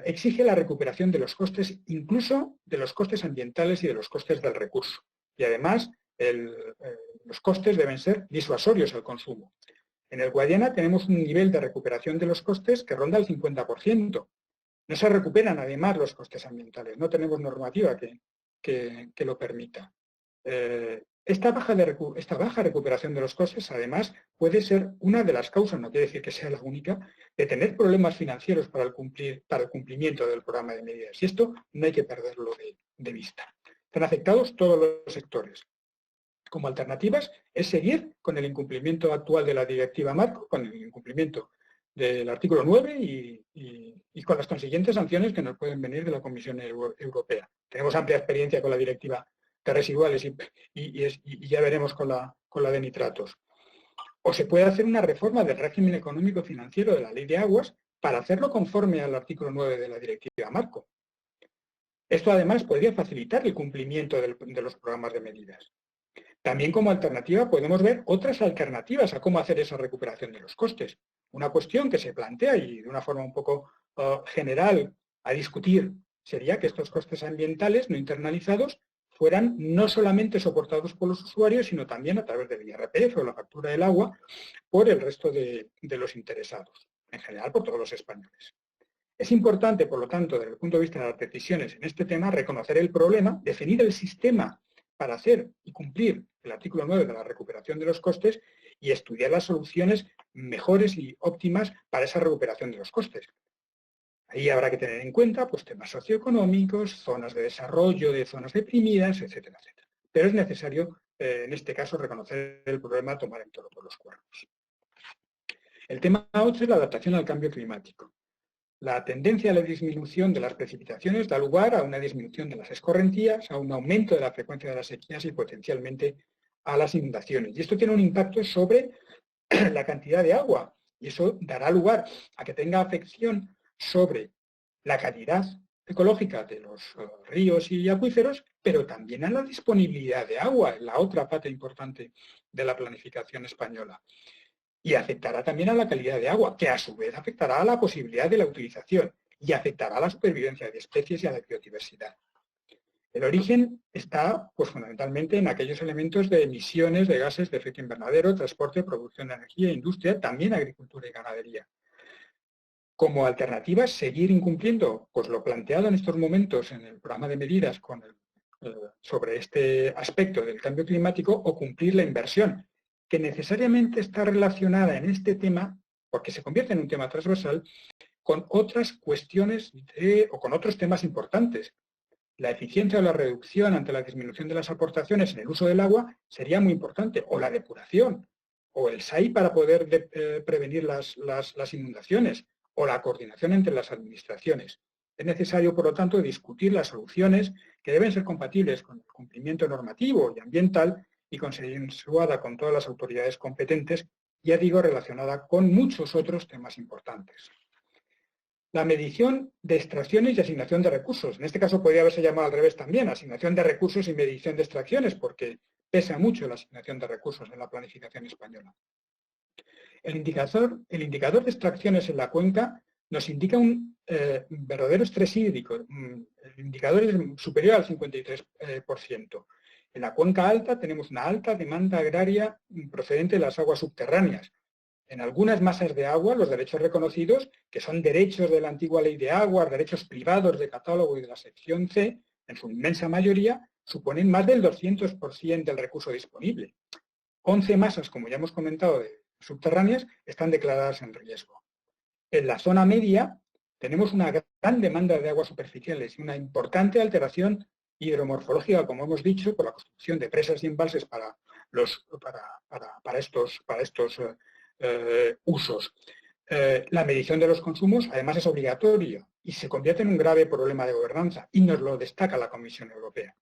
exige la recuperación de los costes, incluso de los costes ambientales y de los costes del recurso. Y además, los costes deben ser disuasorios al consumo. En el Guadiana tenemos un nivel de recuperación de los costes que ronda el 50%. No se recuperan además los costes ambientales, no tenemos normativa que lo permita. Esta baja recuperación de los costes, además, puede ser una de las causas, no quiere decir que sea la única, de tener problemas financieros para el cumplimiento del programa de medidas. Y esto no hay que perderlo de vista. Están afectados todos los sectores. Como alternativas es seguir con el incumplimiento actual de la directiva marco, con el incumplimiento del artículo 9 y con las consiguientes sanciones que nos pueden venir de la Comisión Europea. Tenemos amplia experiencia con la directiva de residuales y ya veremos con la de nitratos. O se puede hacer una reforma del régimen económico financiero de la Ley de Aguas para hacerlo conforme al artículo 9 de la directiva marco. Esto además podría facilitar el cumplimiento de los programas de medidas. También como alternativa podemos ver otras alternativas a cómo hacer esa recuperación de los costes. Una cuestión que se plantea y de una forma un poco general a discutir sería que estos costes ambientales no internalizados fueran no solamente soportados por los usuarios, sino también a través del IRPF o la factura del agua por el resto de los interesados, en general por todos los españoles. Es importante, por lo tanto, desde el punto de vista de las decisiones en este tema, reconocer el problema, definir el sistema para hacer y cumplir el artículo 9 de la recuperación de los costes y estudiar las soluciones mejores y óptimas para esa recuperación de los costes. Ahí habrá que tener en cuenta pues, temas socioeconómicos, zonas de desarrollo de zonas deprimidas, etcétera, etcétera. Pero es necesario, en este caso, reconocer el problema, tomar el toro por los cuernos. El tema 8 es la adaptación al cambio climático. La tendencia a la disminución de las precipitaciones da lugar a una disminución de las escorrentías, a un aumento de la frecuencia de las sequías y potencialmente a las inundaciones. Y esto tiene un impacto sobre la cantidad de agua y eso dará lugar a que tenga afección sobre la calidad ecológica de los ríos y acuíferos, pero también a la disponibilidad de agua, la otra pata importante de la planificación española. Y afectará también a la calidad de agua, que a su vez afectará a la posibilidad de la utilización y afectará a la supervivencia de especies y a la biodiversidad. El origen está pues, fundamentalmente en aquellos elementos de emisiones de gases de efecto invernadero, transporte, producción de energía, industria, también agricultura y ganadería. Como alternativa, seguir incumpliendo pues, lo planteado en estos momentos en el programa de medidas sobre este aspecto del cambio climático o cumplir la inversión, que necesariamente está relacionada en este tema, porque se convierte en un tema transversal, con otras cuestiones o con otros temas importantes. La eficiencia o la reducción ante la disminución de las aportaciones en el uso del agua sería muy importante, o la depuración, o el SAI para poder prevenir las inundaciones, o la coordinación entre las administraciones. Es necesario, por lo tanto, discutir las soluciones que deben ser compatibles con el cumplimiento normativo y ambiental y consensuada con todas las autoridades competentes ya digo, relacionada con muchos otros temas importantes. La medición de extracciones y asignación de recursos. En este caso podría haberse llamado al revés también, asignación de recursos y medición de extracciones, porque pesa mucho la asignación de recursos en la planificación española. El indicador de extracciones en la cuenca nos indica un verdadero estrés hídrico. El indicador es superior al 53%. En la cuenca alta tenemos una alta demanda agraria procedente de las aguas subterráneas. En algunas masas de agua, los derechos reconocidos, que son derechos de la antigua ley de aguas, derechos privados de catálogo y de la sección C, en su inmensa mayoría, suponen más del 200% del recurso disponible. 11 masas, como ya hemos comentado, subterráneas, están declaradas en riesgo. En la zona media tenemos una gran demanda de aguas superficiales y una importante alteración hidromorfológica, como hemos dicho, por la construcción de presas y embalses para estos usos. La medición de los consumos, además, es obligatoria y se convierte en un grave problema de gobernanza, y nos lo destaca la Comisión Europea.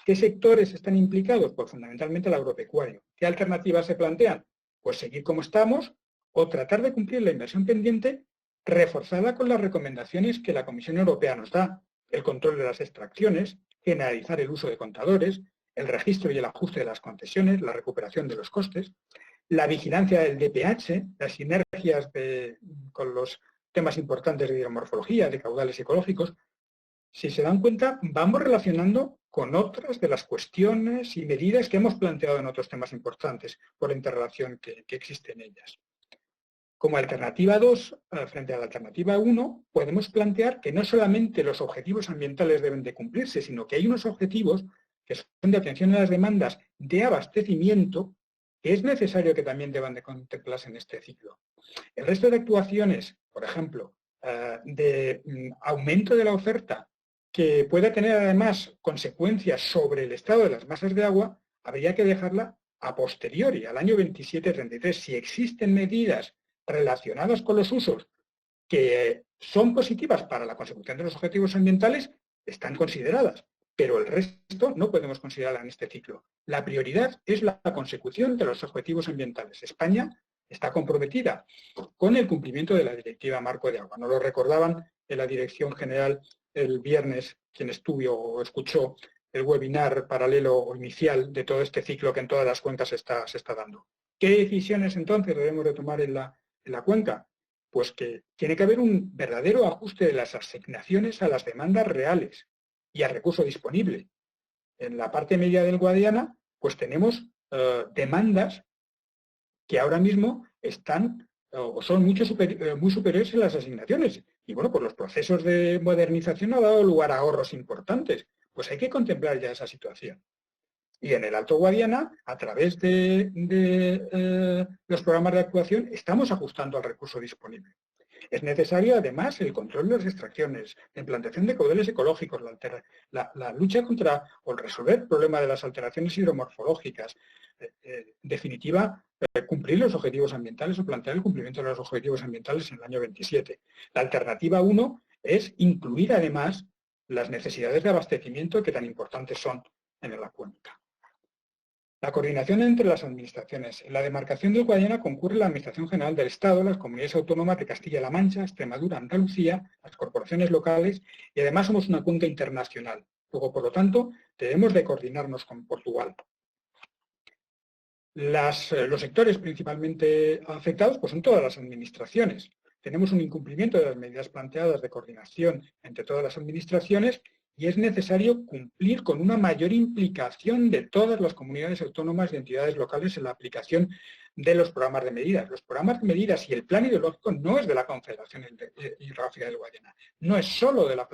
¿Qué sectores están implicados? Pues fundamentalmente el agropecuario. ¿Qué alternativas se plantean? Pues seguir como estamos o tratar de cumplir la inversión pendiente reforzada con las recomendaciones que la Comisión Europea nos da: el control de las extracciones, generalizar el uso de contadores, el registro y el ajuste de las concesiones, la recuperación de los costes, la vigilancia del DPH, las sinergias con los temas importantes de hidromorfología, de caudales ecológicos. Si se dan cuenta, vamos relacionando con otras de las cuestiones y medidas que hemos planteado en otros temas importantes por la interrelación que existe en ellas. Como alternativa 2, frente a la alternativa 1, podemos plantear que no solamente los objetivos ambientales deben de cumplirse, sino que hay unos objetivos que son de atención a las demandas de abastecimiento que es necesario que también deban de contemplarse en este ciclo. El resto de actuaciones, por ejemplo, de aumento de la oferta, que pueda tener además consecuencias sobre el estado de las masas de agua, habría que dejarla a posteriori, al año 27-33. Si existen medidas relacionadas con los usos que son positivas para la consecución de los objetivos ambientales, están consideradas, pero el resto no podemos considerarla en este ciclo. La prioridad es la consecución de los objetivos ambientales. España está comprometida con el cumplimiento de la Directiva Marco de Agua. Nos lo recordaban en la Dirección General el viernes, quien estuvo o escuchó el webinar paralelo o inicial de todo este ciclo que en todas las cuencas se está dando. ¿Qué decisiones entonces debemos de tomar en la cuenca? Pues que tiene que haber un verdadero ajuste de las asignaciones a las demandas reales y al recurso disponible. En la parte media del Guadiana, pues tenemos demandas que ahora mismo están o son muy superiores en las asignaciones. Y bueno, pues los procesos de modernización han dado lugar a ahorros importantes. Pues hay que contemplar ya esa situación. Y en el Alto Guadiana, a través de los programas de actuación, estamos ajustando al recurso disponible. Es necesario, además, el control de las extracciones, la implantación de caudales ecológicos, la lucha contra o resolver el problema de las alteraciones hidromorfológicas. En definitiva, cumplir los objetivos ambientales o plantear el cumplimiento de los objetivos ambientales en el año 27. La alternativa 1 es incluir, además, las necesidades de abastecimiento que tan importantes son en la cuenca. La coordinación entre las administraciones. En la demarcación del Guadiana concurre la Administración General del Estado, las comunidades autónomas de Castilla-La Mancha, Extremadura, Andalucía, las corporaciones locales, y además somos una cuenca internacional. Luego, por lo tanto, debemos de coordinarnos con Portugal. Los sectores principalmente afectados pues son todas las administraciones. Tenemos un incumplimiento de las medidas planteadas de coordinación entre todas las administraciones y es necesario cumplir con una mayor implicación de todas las comunidades autónomas y entidades locales en la aplicación de los programas de medidas. Los programas de medidas y el plan hidrológico no es de la Confederación Hidrográfica del Guadiana, no es solo de la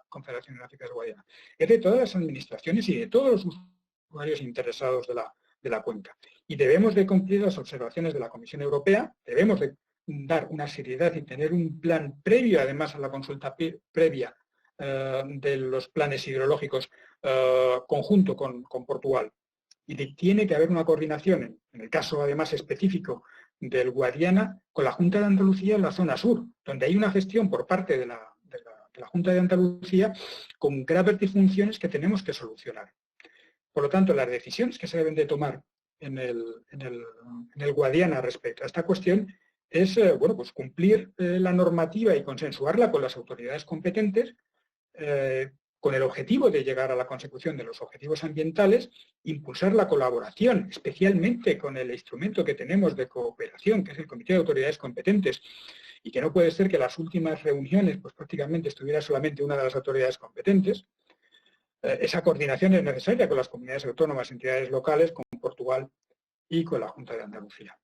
Confederación Hidrográfica del Guadiana, es de todas las administraciones y de todos los usuarios interesados de la cuenca. Y debemos de cumplir las observaciones de la Comisión Europea, debemos de dar una seriedad y tener un plan previo, además a la consulta previa de los planes hidrológicos conjunto con Portugal. Y tiene que haber una coordinación, en el caso además específico del Guadiana, con la Junta de Andalucía en la zona sur, donde hay una gestión por parte de la Junta de Andalucía con graves disfunciones que tenemos que solucionar. Por lo tanto, las decisiones que se deben de tomar el Guadiana respecto a esta cuestión es bueno, pues cumplir la normativa y consensuarla con las autoridades competentes con el objetivo de llegar a la consecución de los objetivos ambientales, impulsar la colaboración, especialmente con el instrumento que tenemos de cooperación, que es el Comité de Autoridades Competentes, y que no puede ser que las últimas reuniones pues prácticamente estuviera solamente una de las autoridades competentes. Esa coordinación es necesaria con las comunidades autónomas, entidades locales, con Portugal y con la Junta de Andalucía.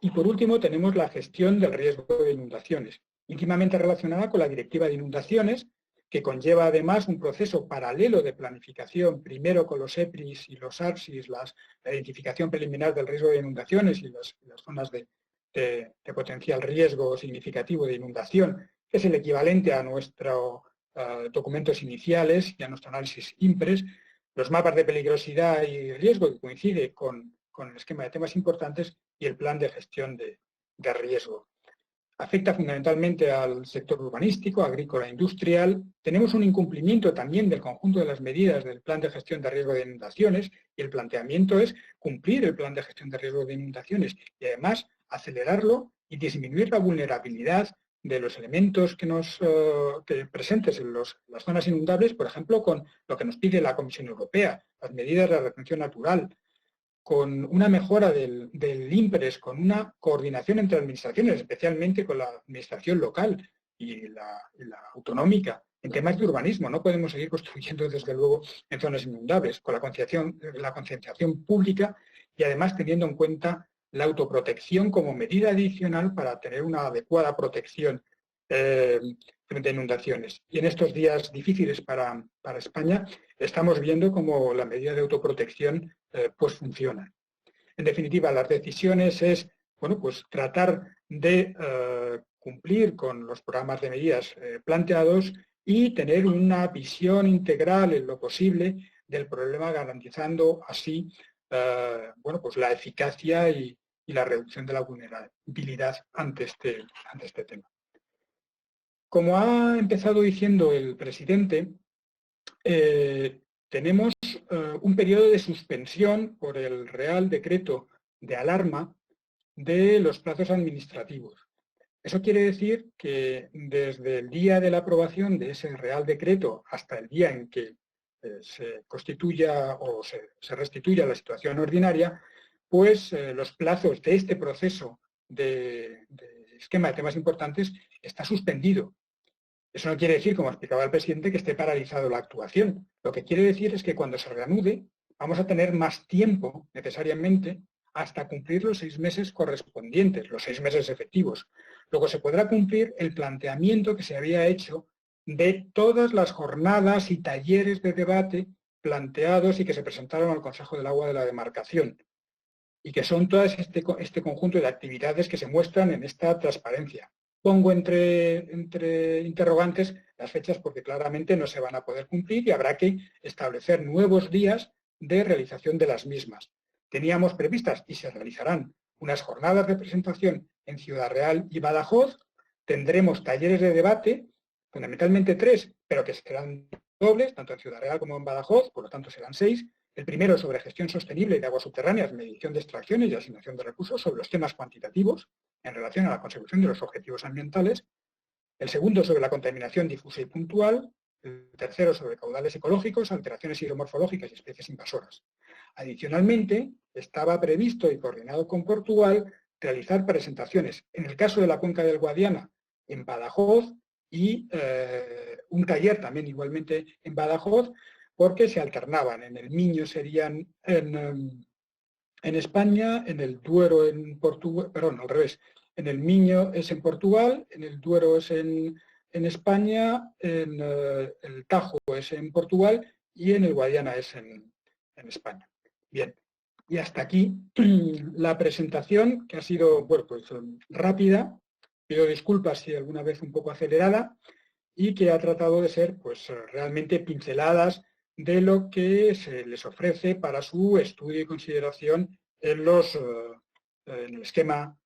Y por último tenemos la gestión del riesgo de inundaciones, íntimamente relacionada con la Directiva de Inundaciones, que conlleva además un proceso paralelo de planificación, primero con los EPRIs y los ARSIs, la identificación preliminar del riesgo de inundaciones y las zonas de potencial riesgo significativo de inundación, que es el equivalente a nuestros documentos iniciales y a nuestro análisis IMPRES, los mapas de peligrosidad y riesgo, que coincide con el esquema de temas importantes, y el plan de gestión de riesgo. Afecta fundamentalmente al sector urbanístico, agrícola e industrial. Tenemos un incumplimiento también del conjunto de las medidas del plan de gestión de riesgo de inundaciones, y el planteamiento es cumplir el plan de gestión de riesgo de inundaciones y además acelerarlo y disminuir la vulnerabilidad de los elementos que presentes en las zonas inundables, por ejemplo, con lo que nos pide la Comisión Europea, las medidas de retención natural, con una mejora del IMPRES, con una coordinación entre administraciones, especialmente con la administración local y la autonómica, en temas de urbanismo. No podemos seguir construyendo, desde luego, en zonas inundables, con la concienciación pública y además teniendo en cuenta la autoprotección como medida adicional para tener una adecuada protección frente a inundaciones. Y en estos días difíciles para España, estamos viendo cómo la medida de autoprotección pues funciona. En definitiva, las decisiones es bueno, pues tratar de cumplir con los programas de medidas planteados y tener una visión integral en lo posible del problema, garantizando así bueno, pues la eficacia y la reducción de la vulnerabilidad ante este tema. Como ha empezado diciendo el presidente, tenemos un periodo de suspensión por el Real Decreto de Alarma de los plazos administrativos. Eso quiere decir que desde el día de la aprobación de ese Real Decreto hasta el día en que se constituya o se restituya la situación ordinaria, pues los plazos de este proceso de esquema de temas importantes está suspendido. Eso no quiere decir, como explicaba el presidente, que esté paralizado la actuación. Lo que quiere decir es que cuando se reanude vamos a tener más tiempo, necesariamente, hasta cumplir los 6 meses correspondientes, los 6 meses efectivos. Luego se podrá cumplir el planteamiento que se había hecho de todas las jornadas y talleres de debate planteados y que se presentaron al Consejo del Agua de la demarcación, y que son todo este conjunto de actividades que se muestran en esta transparencia. Pongo entre interrogantes las fechas porque claramente no se van a poder cumplir y habrá que establecer nuevos días de realización de las mismas. Teníamos previstas, y se realizarán, unas jornadas de presentación en Ciudad Real y Badajoz. Tendremos talleres de debate, fundamentalmente 3, pero que serán dobles, tanto en Ciudad Real como en Badajoz, por lo tanto serán 6. El primero sobre gestión sostenible de aguas subterráneas, medición de extracciones y asignación de recursos sobre los temas cuantitativos en relación a la consecución de los objetivos ambientales. El segundo sobre la contaminación difusa y puntual. El tercero sobre caudales ecológicos, alteraciones hidromorfológicas y especies invasoras. Adicionalmente, estaba previsto y coordinado con Portugal realizar presentaciones, en el caso de la cuenca del Guadiana, en Badajoz, y un taller también igualmente en Badajoz, porque se alternaban. En el Miño serían en España, en el Duero en Portugal, perdón, al revés. En el Miño es en Portugal, en el Duero es en España, en el Tajo es en Portugal y en el Guadiana es en España. Bien, y hasta aquí la presentación, que ha sido bueno, pues, rápida. Pido disculpas si alguna vez un poco acelerada, y que ha tratado de ser pues, realmente pinceladas de lo que se les ofrece para su estudio y consideración en el esquema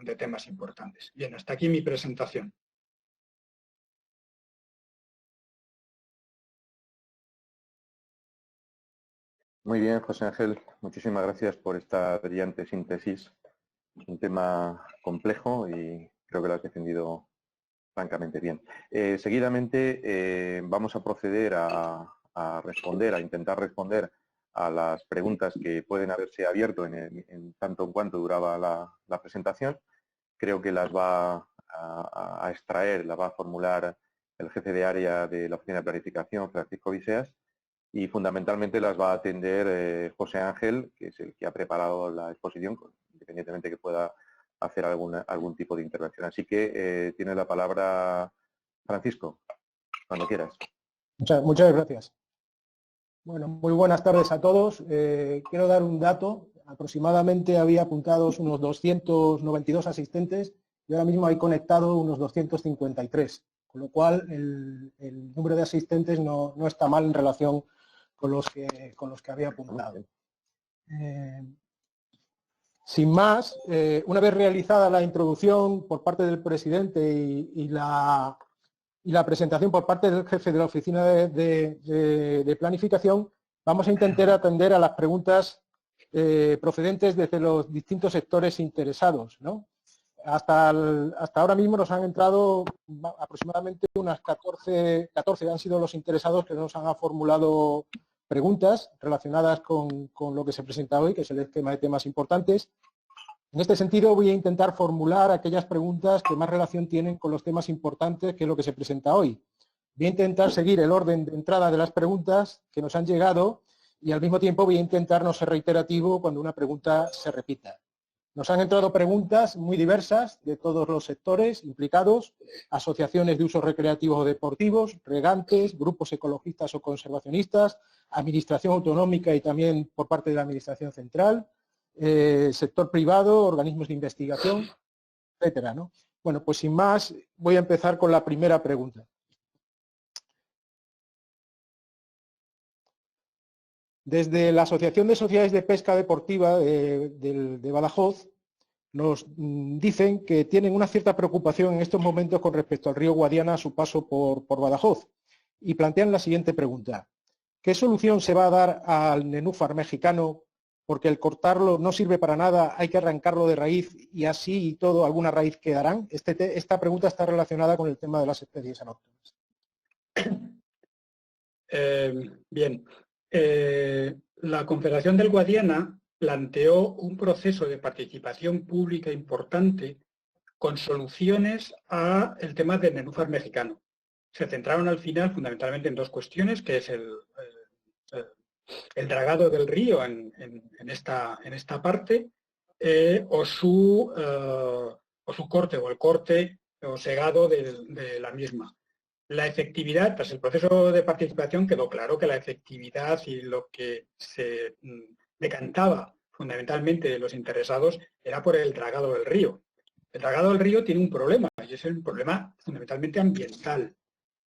de temas importantes. Bien, hasta aquí mi presentación. Muy bien, José Ángel. Muchísimas gracias por esta brillante síntesis. Es un tema complejo y creo que lo has defendido francamente bien. Seguidamente vamos a proceder a responder, a intentar responder a las preguntas que pueden haberse abierto en tanto en cuanto duraba la presentación. Creo que las va a extraer, las va a formular el jefe de área de la Oficina de Planificación, Francisco Viseas, y fundamentalmente las va a atender José Ángel, que es el que ha preparado la exposición, independientemente que pueda hacer algún tipo de intervención. Así que tiene la palabra Francisco, cuando quieras. Muchas gracias. Bueno, muy buenas tardes a todos. Quiero dar un dato. Aproximadamente había apuntados unos 292 asistentes y ahora mismo hay conectado unos 253, con lo cual el número de asistentes no está mal en relación con los que había apuntado. Sin más, una vez realizada la introducción por parte del presidente y la presentación por parte del jefe de la Oficina de Planificación, vamos a intentar atender a las preguntas procedentes desde los distintos sectores interesados, ¿no? Hasta ahora mismo nos han entrado aproximadamente unas 14 han sido los interesados que nos han formulado preguntas relacionadas con lo que se presenta hoy, que es el esquema de temas importantes. En este sentido, voy a intentar formular aquellas preguntas que más relación tienen con los temas importantes, que es lo que se presenta hoy. Voy a intentar seguir el orden de entrada de las preguntas que nos han llegado y al mismo tiempo voy a intentar no ser reiterativo cuando una pregunta se repita. Nos han entrado preguntas muy diversas de todos los sectores implicados, asociaciones de usos recreativos o deportivos, regantes, grupos ecologistas o conservacionistas, administración autonómica y también por parte de la administración central, sector privado, organismos de investigación, etcétera, ¿no? Bueno, pues sin más, voy a empezar con la primera pregunta. Desde la Asociación de Sociedades de Pesca Deportiva de Badajoz nos dicen que tienen una cierta preocupación en estos momentos con respecto al río Guadiana a su paso por Badajoz y plantean la siguiente pregunta. ¿Qué solución se va a dar al nenúfar mexicano? Porque el cortarlo no sirve para nada, hay que arrancarlo de raíz y así y todo, alguna raíz quedarán. Esta pregunta está relacionada con el tema de las especies autóctonas. Bien. La Confederación del Guadiana planteó un proceso de participación pública importante con soluciones al tema del nenúfar mexicano. Se centraron al final fundamentalmente en dos cuestiones, que es el dragado del río en esta parte o su corte o el corte o segado de la misma. La efectividad, tras el proceso de participación, quedó claro que la efectividad y lo que se decantaba fundamentalmente de los interesados era por el dragado del río. El dragado del río tiene un problema, y es el problema fundamentalmente ambiental.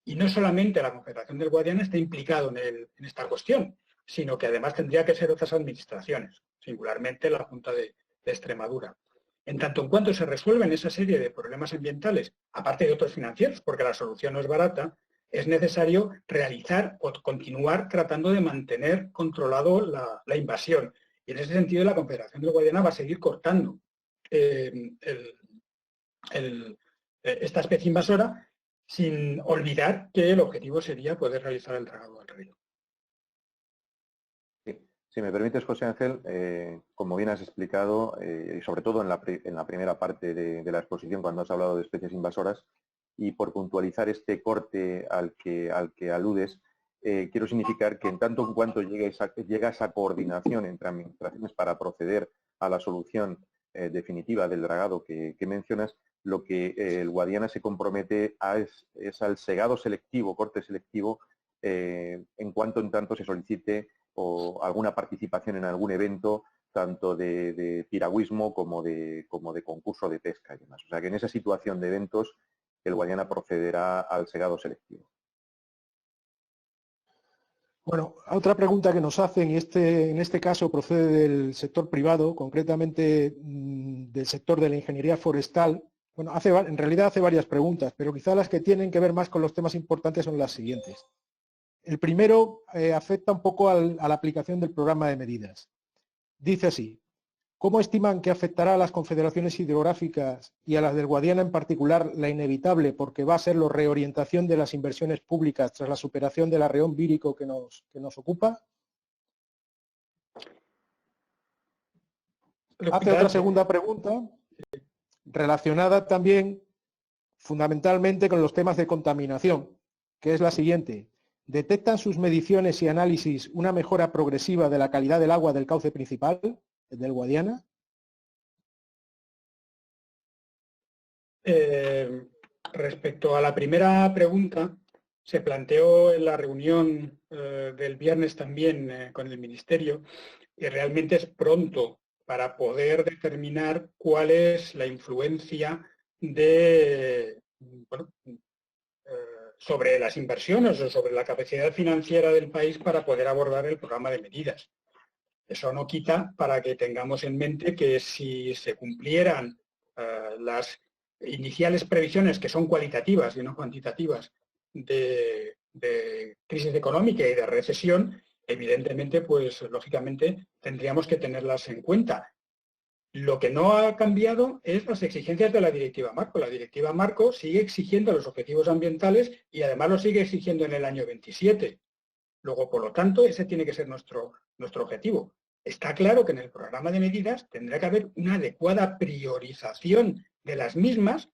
Y no solamente la Confederación del Guadiana está implicado en esta cuestión, sino que además tendría que ser otras administraciones, singularmente la Junta de Extremadura. En tanto en cuanto se resuelven esa serie de problemas ambientales, aparte de otros financieros, porque la solución no es barata, es necesario realizar o continuar tratando de mantener controlado la invasión. Y en ese sentido la Confederación del Guadiana va a seguir cortando esta especie invasora, sin olvidar que el objetivo sería poder realizar el dragado del río. Si me permites, José Ángel, como bien has explicado, y sobre todo en la primera parte de la exposición, cuando has hablado de especies invasoras, y por puntualizar este corte al que aludes, quiero significar que en tanto en cuanto llega esa coordinación entre administraciones para proceder a la solución definitiva del dragado que mencionas, lo que el Guadiana se compromete es al segado selectivo, corte selectivo, en tanto se solicite o alguna participación en algún evento, tanto de piragüismo como de concurso de pesca y demás. O sea que en esa situación de eventos el Guadiana procederá al segado selectivo. Bueno, otra pregunta que nos hacen, en este caso procede del sector privado, concretamente del sector de la ingeniería forestal. Bueno, en realidad hace varias preguntas, pero quizá las que tienen que ver más con los temas importantes son las siguientes. El primero afecta un poco a la aplicación del programa de medidas. Dice así: ¿cómo estiman que afectará a las confederaciones hidrográficas y a las del Guadiana en particular la inevitable, porque va a ser la reorientación de las inversiones públicas tras la superación del arreón vírico que nos ocupa? Hace otra segunda pregunta, relacionada también fundamentalmente con los temas de contaminación, que es la siguiente. ¿Detectan sus mediciones y análisis una mejora progresiva de la calidad del agua del cauce principal, del Guadiana? Respecto a la primera pregunta, se planteó en la reunión del viernes también con el Ministerio, y realmente es pronto para poder determinar cuál es la influencia de, sobre las inversiones o sobre la capacidad financiera del país para poder abordar el programa de medidas. Eso no quita para que tengamos en mente que si se cumplieran las iniciales previsiones, que son cualitativas y no cuantitativas, de crisis económica y de recesión, evidentemente, pues lógicamente tendríamos que tenerlas en cuenta. Lo que no ha cambiado es las exigencias de la Directiva Marco. La Directiva Marco sigue exigiendo los objetivos ambientales y además lo sigue exigiendo en el año 27. Luego, por lo tanto, ese tiene que ser nuestro objetivo. Está claro que en el programa de medidas tendrá que haber una adecuada priorización de las mismas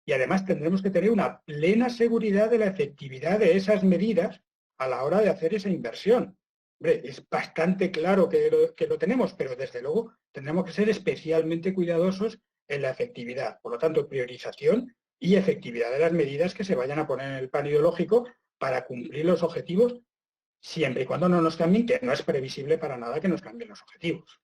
y además tendremos que tener una plena seguridad de la efectividad de esas medidas a la hora de hacer esa inversión. Hombre, es bastante claro que lo tenemos, pero desde luego tendremos que ser especialmente cuidadosos en la efectividad. Por lo tanto, priorización y efectividad de las medidas que se vayan a poner en el plan ideológico para cumplir los objetivos, siempre y cuando no nos cambien, que no es previsible para nada que nos cambien los objetivos.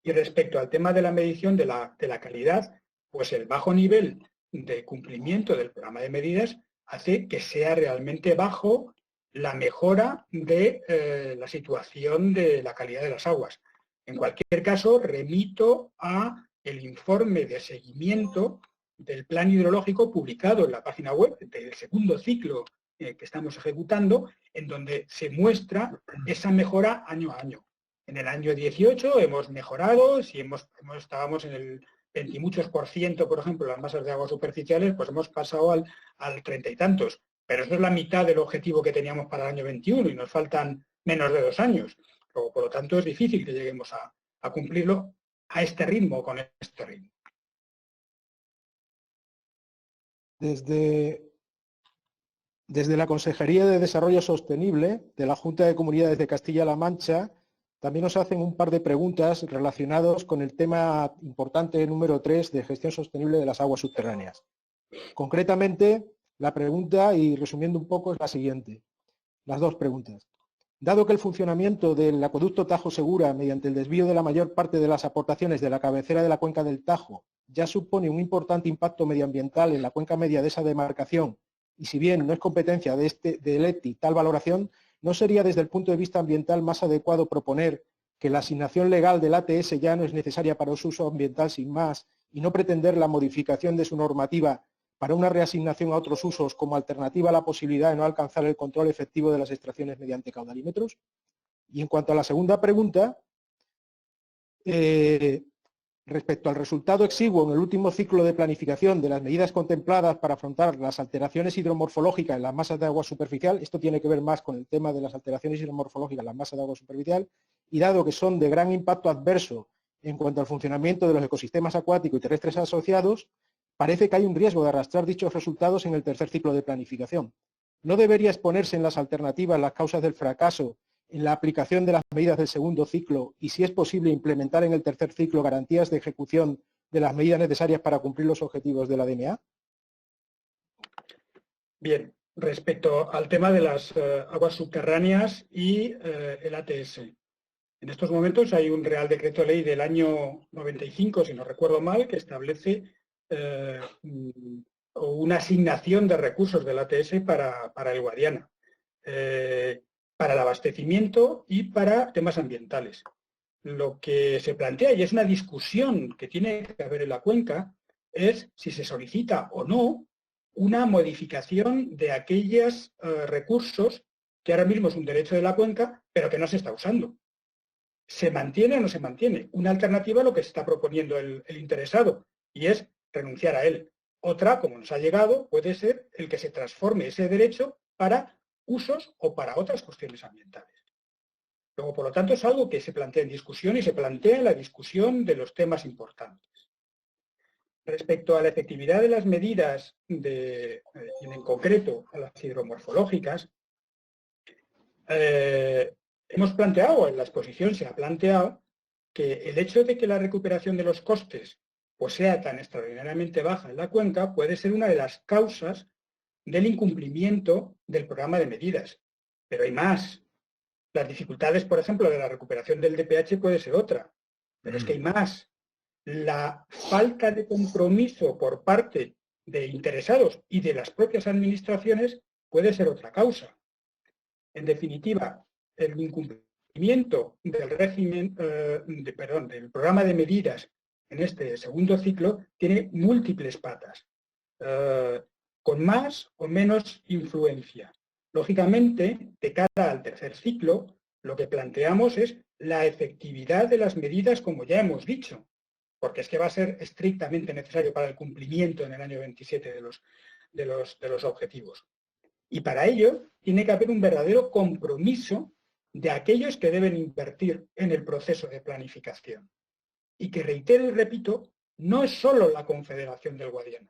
Y respecto al tema de la medición de la calidad, pues el bajo nivel de cumplimiento del programa de medidas hace que sea realmente bajo la mejora de la situación de la calidad de las aguas. En cualquier caso, remito a el informe de seguimiento del plan hidrológico publicado en la página web del segundo ciclo que estamos ejecutando, en donde se muestra esa mejora año a año. En el año 18 hemos mejorado, si estábamos en el 20 y muchos %, por ejemplo, las masas de agua superficiales, pues hemos pasado al 30 y tantos. Pero eso es la mitad del objetivo que teníamos para el año 21 y nos faltan menos de 2 años. Por lo tanto, es difícil que lleguemos a cumplirlo a este ritmo, con este ritmo. Desde la Consejería de Desarrollo Sostenible de la Junta de Comunidades de Castilla-La Mancha también nos hacen un par de preguntas relacionadas con el tema importante número 3 de gestión sostenible de las aguas subterráneas. Concretamente, la pregunta, y resumiendo un poco, es la siguiente. Las dos preguntas. Dado que el funcionamiento del acueducto Tajo Segura, mediante el desvío de la mayor parte de las aportaciones de la cabecera de la cuenca del Tajo, ya supone un importante impacto medioambiental en la cuenca media de esa demarcación, y si bien no es competencia del ETI tal valoración, ¿no sería desde el punto de vista ambiental más adecuado proponer que la asignación legal del ATS ya no es necesaria para su uso ambiental sin más y no pretender la modificación de su normativa para una reasignación a otros usos como alternativa a la posibilidad de no alcanzar el control efectivo de las extracciones mediante caudalímetros? Y en cuanto a la segunda pregunta, respecto al resultado exiguo en el último ciclo de planificación de las medidas contempladas para afrontar las alteraciones hidromorfológicas en las masas de agua superficial, esto tiene que ver más con el tema de las alteraciones hidromorfológicas en las masas de agua superficial, y dado que son de gran impacto adverso en cuanto al funcionamiento de los ecosistemas acuáticos y terrestres asociados, parece que hay un riesgo de arrastrar dichos resultados en el tercer ciclo de planificación. ¿No debería exponerse en las alternativas las causas del fracaso en la aplicación de las medidas del segundo ciclo y, si es posible, implementar en el tercer ciclo garantías de ejecución de las medidas necesarias para cumplir los objetivos de la DMA? Bien, respecto al tema de las aguas subterráneas y el ATS. En estos momentos hay un Real Decreto Ley del año 95, si no recuerdo mal, que establece una asignación de recursos del ATS para el Guadiana. Para el abastecimiento y para temas ambientales. Lo que se plantea, y es una discusión que tiene que haber en la cuenca, es si se solicita o no una modificación de aquellos recursos que ahora mismo es un derecho de la cuenca, pero que no se está usando. ¿Se mantiene o no se mantiene? Una alternativa a lo que se está proponiendo el interesado, y es renunciar a él. Otra, como nos ha llegado, puede ser el que se transforme ese derecho para usos o para otras cuestiones ambientales. Luego, por lo tanto, es algo que se plantea en discusión y se plantea en la discusión de los temas importantes. Respecto a la efectividad de las medidas, en concreto a las hidromorfológicas, hemos planteado, en la exposición se ha planteado, que el hecho de que la recuperación de los costes pues sea tan extraordinariamente baja en la cuenca puede ser una de las causas del incumplimiento del programa de medidas. Pero hay más. Las dificultades, por ejemplo, de la recuperación del DPH puede ser otra. Pero es que hay más. La falta de compromiso por parte de interesados y de las propias administraciones puede ser otra causa. En definitiva, el incumplimiento del régimen, del programa de medidas en este segundo ciclo tiene múltiples patas, con más o menos influencia. Lógicamente, de cara al tercer ciclo, lo que planteamos es la efectividad de las medidas, como ya hemos dicho, porque es que va a ser estrictamente necesario para el cumplimiento en el año 27 de los objetivos. Y para ello tiene que haber un verdadero compromiso de aquellos que deben invertir en el proceso de planificación. Y que, reitero y repito, no es solo la Confederación del Guadiana,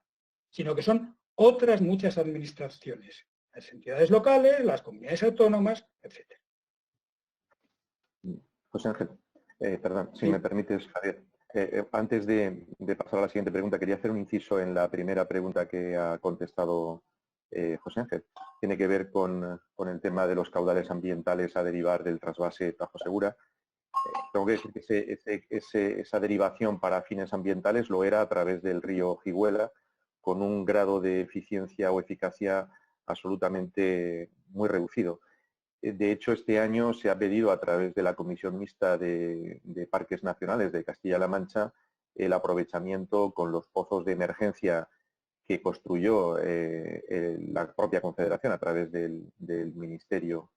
sino que son otras muchas administraciones, las entidades locales, las comunidades autónomas, etc. José Ángel, perdón, si me permites, Javier. Antes de pasar a la siguiente pregunta, quería hacer un inciso en la primera pregunta que ha contestado José Ángel. Tiene que ver con el tema de los caudales ambientales a derivar del trasvase Tajo Segura. Tengo que decir que esa derivación para fines ambientales lo era a través del río Jiguela, con un grado de eficiencia o eficacia absolutamente muy reducido. De hecho, este año se ha pedido a través de la Comisión Mixta de Parques Nacionales de Castilla-La Mancha el aprovechamiento con los pozos de emergencia que construyó la propia Confederación a través del Ministerio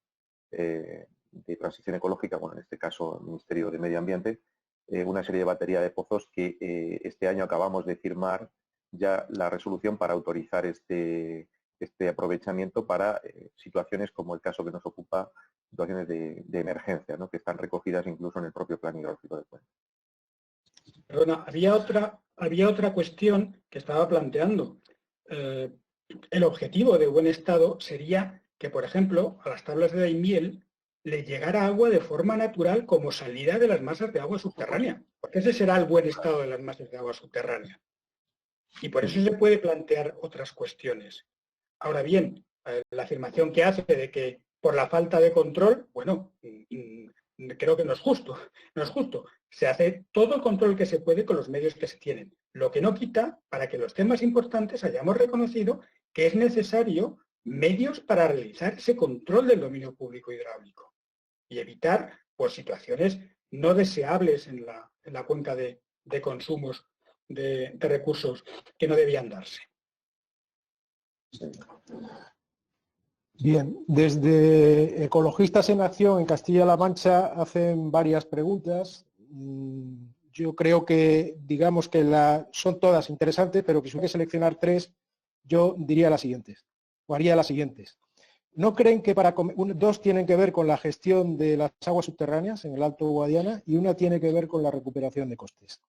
de Transición Ecológica, bueno, en este caso el Ministerio de Medio Ambiente, una serie de batería de pozos que este año acabamos de firmar ya la resolución para autorizar este aprovechamiento para situaciones como el caso que nos ocupa, situaciones de emergencia, ¿no?, que están recogidas incluso en el propio plan hidrológico de Cuenca. Perdona, había otra cuestión que estaba planteando. El objetivo de buen estado sería que, por ejemplo, a las tablas de Daimiel le llegara agua de forma natural como salida de las masas de agua subterránea, porque ese será el buen estado de las masas de agua subterránea. Y por eso se puede plantear otras cuestiones. Ahora bien, la afirmación que hace de que por la falta de control, bueno, creo que no es justo. No es justo. Se hace todo el control que se puede con los medios que se tienen. Lo que no quita para que los temas importantes hayamos reconocido que es necesario medios para realizar ese control del dominio público hidráulico y evitar pues, situaciones no deseables en la cuenca de consumos de recursos que no debían darse. Bien, desde Ecologistas en Acción en Castilla-La Mancha hacen varias preguntas. Yo creo que, digamos que son todas interesantes, pero que si hubiera que seleccionar tres, yo diría las siguientes, o haría las siguientes. ¿No creen que dos tienen que ver con la gestión de las aguas subterráneas en el Alto Guadiana y una tiene que ver con la recuperación de costes?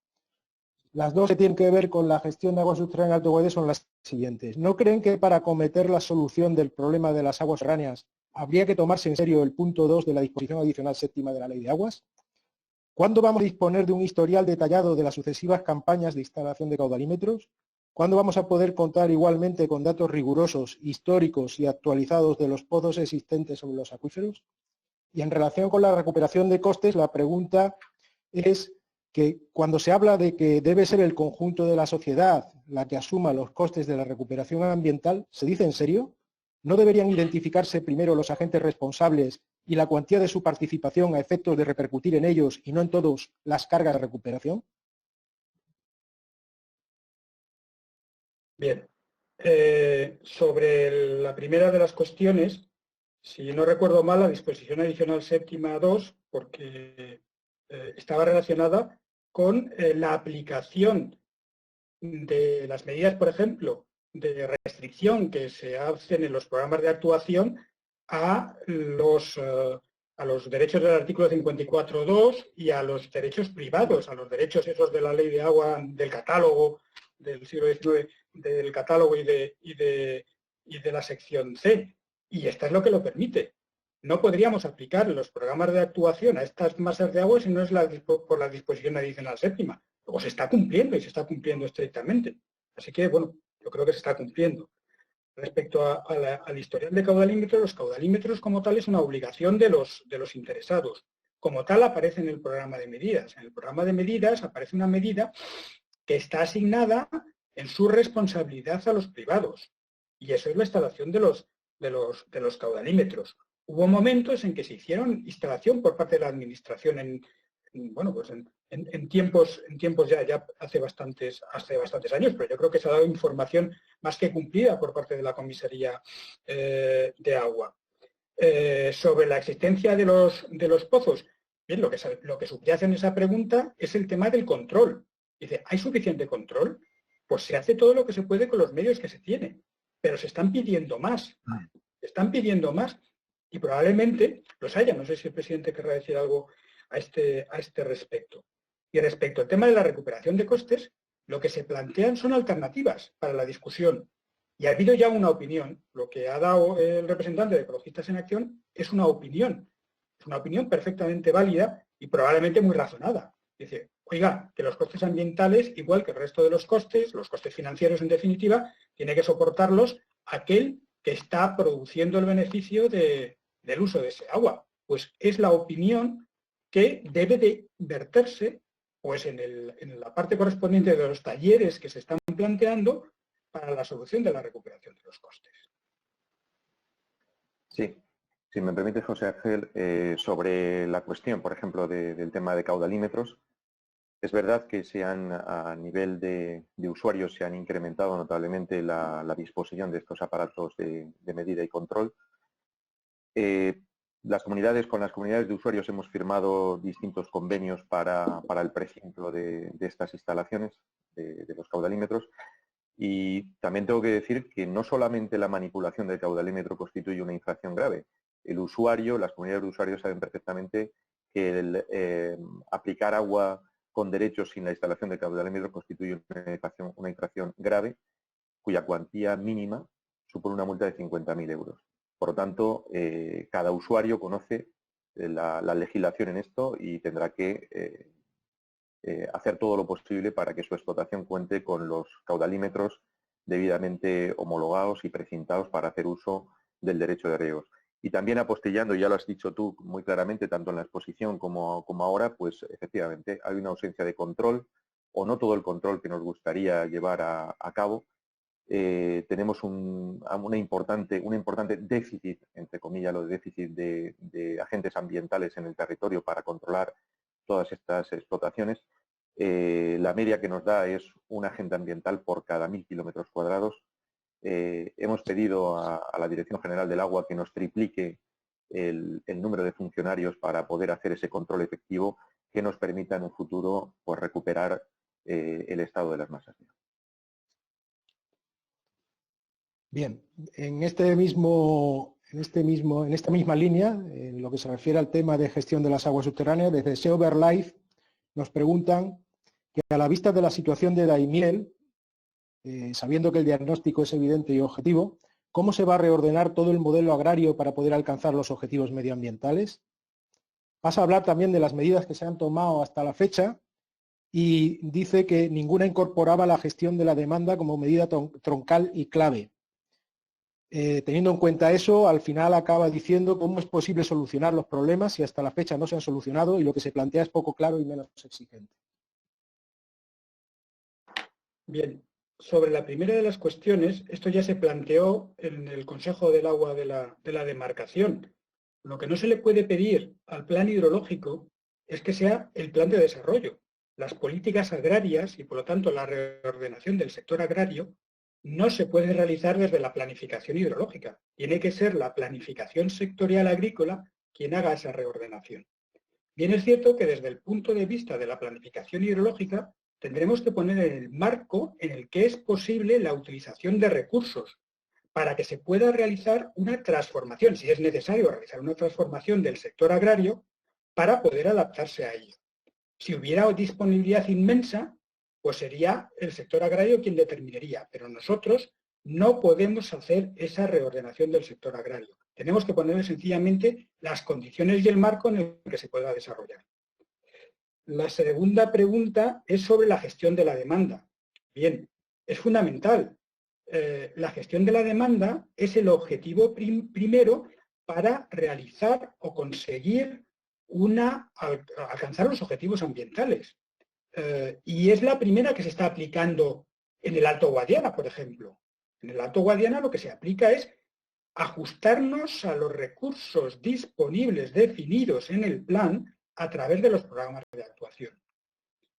Las dos que tienen que ver con la gestión de aguas subterráneas en el Alto Guadiana son las siguientes. ¿No creen que para acometer la solución del problema de las aguas subterráneas habría que tomarse en serio el punto 2 de la disposición adicional séptima de la Ley de Aguas? ¿Cuándo vamos a disponer de un historial detallado de las sucesivas campañas de instalación de caudalímetros? ¿Cuándo vamos a poder contar igualmente con datos rigurosos, históricos y actualizados de los pozos existentes sobre los acuíferos? Y en relación con la recuperación de costes, la pregunta es que cuando se habla de que debe ser el conjunto de la sociedad la que asuma los costes de la recuperación ambiental, ¿se dice en serio? ¿No deberían identificarse primero los agentes responsables y la cuantía de su participación a efectos de repercutir en ellos y no en todos las cargas de recuperación? Bien, Sobre la primera de las cuestiones, si no recuerdo mal, la disposición adicional séptima 2, porque estaba relacionada con la aplicación de las medidas, por ejemplo, de restricción que se hacen en los programas de actuación a los derechos del artículo 54.2 y a los derechos privados, a los derechos esos de la ley de agua del catálogo del siglo XIX, del catálogo y de la sección C. Y esta es lo que lo permite. No podríamos aplicar los programas de actuación a estas masas de agua si no es por la disposición adicional séptima. Luego se está cumpliendo y se está cumpliendo estrictamente. Así que, bueno, yo creo que se está cumpliendo. Respecto al historial de caudalímetros, los caudalímetros como tal es una obligación de los interesados. Como tal aparece en el programa de medidas. En el programa de medidas aparece una medida que está asignada en su responsabilidad a los privados. Y eso es la instalación de los caudalímetros. Hubo momentos en que se hicieron instalación por parte de la administración en tiempos ya hace bastantes años, pero yo creo que se ha dado información más que cumplida por parte de la Comisaría de Agua. Sobre la existencia de los pozos, bien, lo que subyace en esa pregunta es el tema del control. Dice, ¿hay suficiente control? Pues se hace todo lo que se puede con los medios que se tiene, pero se están pidiendo más. Se están pidiendo más y probablemente los haya. No sé si el presidente querrá decir algo a este respecto. Y respecto al tema de la recuperación de costes, lo que se plantean son alternativas para la discusión. Y ha habido ya una opinión. Lo que ha dado el representante de Ecologistas en Acción es una opinión. Es una opinión perfectamente válida y probablemente muy razonada. Dice, oiga, que los costes ambientales, igual que el resto de los costes financieros en definitiva, tiene que soportarlos aquel que está produciendo el beneficio del uso de ese agua. Pues es la opinión que debe de verterse pues en la parte correspondiente de los talleres que se están planteando para la solución de la recuperación de los costes. Sí, si me permite, José Ángel, sobre la cuestión, por ejemplo, del tema de caudalímetros, es verdad que a nivel de usuarios se han incrementado notablemente la disposición de estos aparatos de medida y control. Con las comunidades de usuarios hemos firmado distintos convenios para el preejemplo de estas instalaciones, de los caudalímetros, y también tengo que decir que no solamente la manipulación del caudalímetro constituye una infracción grave. El usuario, las comunidades de usuarios saben perfectamente que el aplicar agua con derechos sin la instalación del caudalímetro constituye una infracción grave, cuya cuantía mínima supone una multa de 50.000 euros. Por lo tanto, cada usuario conoce la legislación en esto y tendrá que hacer todo lo posible para que su explotación cuente con los caudalímetros debidamente homologados y precintados para hacer uso del derecho de riegos. Y también apostillando, ya lo has dicho tú muy claramente, tanto en la exposición como ahora, pues efectivamente hay una ausencia de control o no todo el control que nos gustaría llevar a cabo. Tenemos un importante déficit, entre comillas, los déficit de agentes ambientales en el territorio para controlar todas estas explotaciones. La media que nos da es un agente ambiental por cada 1.000 kilómetros cuadrados. Hemos pedido a la Dirección General del Agua que nos triplique el número de funcionarios para poder hacer ese control efectivo que nos permita en un futuro pues, recuperar el estado de las masas. Bien, en esta misma línea, en lo que se refiere al tema de gestión de las aguas subterráneas, desde SeoverLife nos preguntan que a la vista de la situación de Daimiel, sabiendo que el diagnóstico es evidente y objetivo, ¿cómo se va a reordenar todo el modelo agrario para poder alcanzar los objetivos medioambientales? Pasa a hablar también de las medidas que se han tomado hasta la fecha y dice que ninguna incorporaba la gestión de la demanda como medida troncal y clave. Teniendo en cuenta eso, al final acaba diciendo cómo es posible solucionar los problemas si hasta la fecha no se han solucionado y lo que se plantea es poco claro y menos exigente. Bien, sobre la primera de las cuestiones, esto ya se planteó en el Consejo del Agua de la demarcación. Lo que no se le puede pedir al plan hidrológico es que sea el plan de desarrollo. Las políticas agrarias y, por lo tanto, la reordenación del sector agrario no se puede realizar desde la planificación hidrológica. Tiene que ser la planificación sectorial agrícola quien haga esa reordenación. Bien es cierto que desde el punto de vista de la planificación hidrológica tendremos que poner en el marco en el que es posible la utilización de recursos para que se pueda realizar una transformación, si es necesario realizar una transformación del sector agrario para poder adaptarse a ello. Si hubiera disponibilidad inmensa, pues sería el sector agrario quien determinaría, pero nosotros no podemos hacer esa reordenación del sector agrario. Tenemos que ponerle sencillamente las condiciones y el marco en el que se pueda desarrollar. La segunda pregunta es sobre la gestión de la demanda. Bien, es fundamental. La gestión de la demanda es el objetivo primero para realizar o conseguir alcanzar los objetivos ambientales. Y es la primera que se está aplicando en el Alto Guadiana, por ejemplo. En el Alto Guadiana lo que se aplica es ajustarnos a los recursos disponibles definidos en el plan a través de los programas de actuación.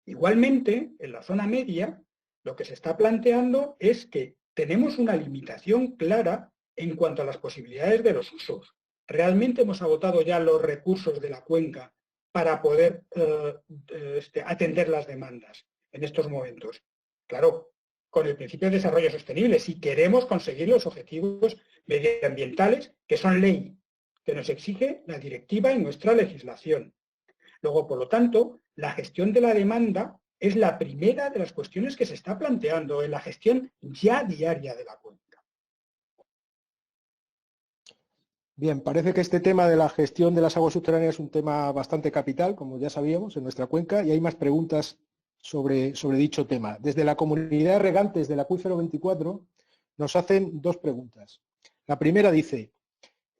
Igualmente, en la zona media, lo que se está planteando es que tenemos una limitación clara en cuanto a las posibilidades de los usos. Realmente hemos agotado ya los recursos de la cuenca para poder atender las demandas en estos momentos. Claro, con el principio de desarrollo sostenible, si queremos conseguir los objetivos medioambientales, que son ley, que nos exige la directiva y nuestra legislación. Luego, por lo tanto, la gestión de la demanda es la primera de las cuestiones que se está planteando en la gestión ya diaria de la cuenca. Bien, parece que este tema de la gestión de las aguas subterráneas es un tema bastante capital, como ya sabíamos, en nuestra cuenca, y hay más preguntas sobre dicho tema. Desde la comunidad de regantes del acuífero 24 nos hacen dos preguntas. La primera dice: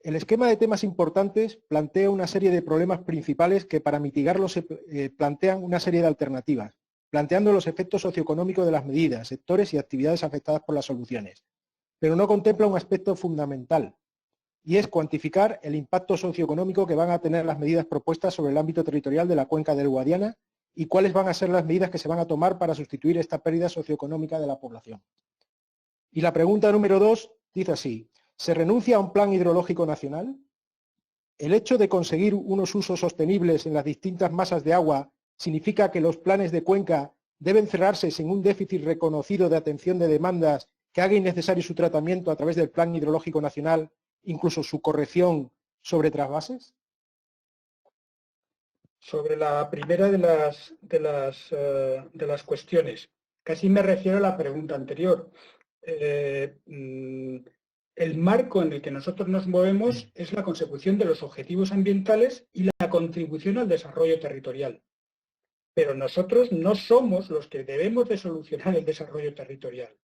el esquema de temas importantes plantea una serie de problemas principales que para mitigarlos se plantean una serie de alternativas, planteando los efectos socioeconómicos de las medidas, sectores y actividades afectadas por las soluciones, pero no contempla un aspecto fundamental, y es cuantificar el impacto socioeconómico que van a tener las medidas propuestas sobre el ámbito territorial de la cuenca del Guadiana y cuáles van a ser las medidas que se van a tomar para sustituir esta pérdida socioeconómica de la población. Y la pregunta número 2 dice así: ¿se renuncia a un plan hidrológico nacional? ¿El hecho de conseguir unos usos sostenibles en las distintas masas de agua significa que los planes de cuenca deben cerrarse sin un déficit reconocido de atención de demandas que haga innecesario su tratamiento a través del plan hidrológico nacional, incluso su corrección sobre trasvases? Sobre la primera de las cuestiones, casi me refiero a la pregunta anterior. El marco en el que nosotros nos movemos es la consecución de los objetivos ambientales y la contribución al desarrollo territorial. Pero nosotros no somos los que debemos de solucionar el desarrollo territorial.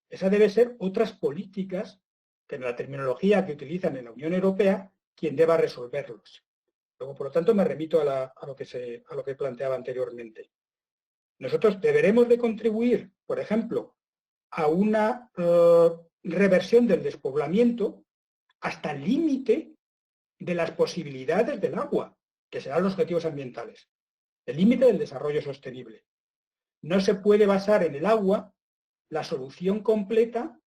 Esa debe ser otras políticas, que en la terminología que utilizan en la Unión Europea, quien deba resolverlos. Luego, por lo tanto, me remito a lo que planteaba anteriormente. Nosotros deberemos de contribuir, por ejemplo, a una reversión del despoblamiento hasta el límite de las posibilidades del agua, que serán los objetivos ambientales, el límite del desarrollo sostenible. No se puede basar en el agua la solución completa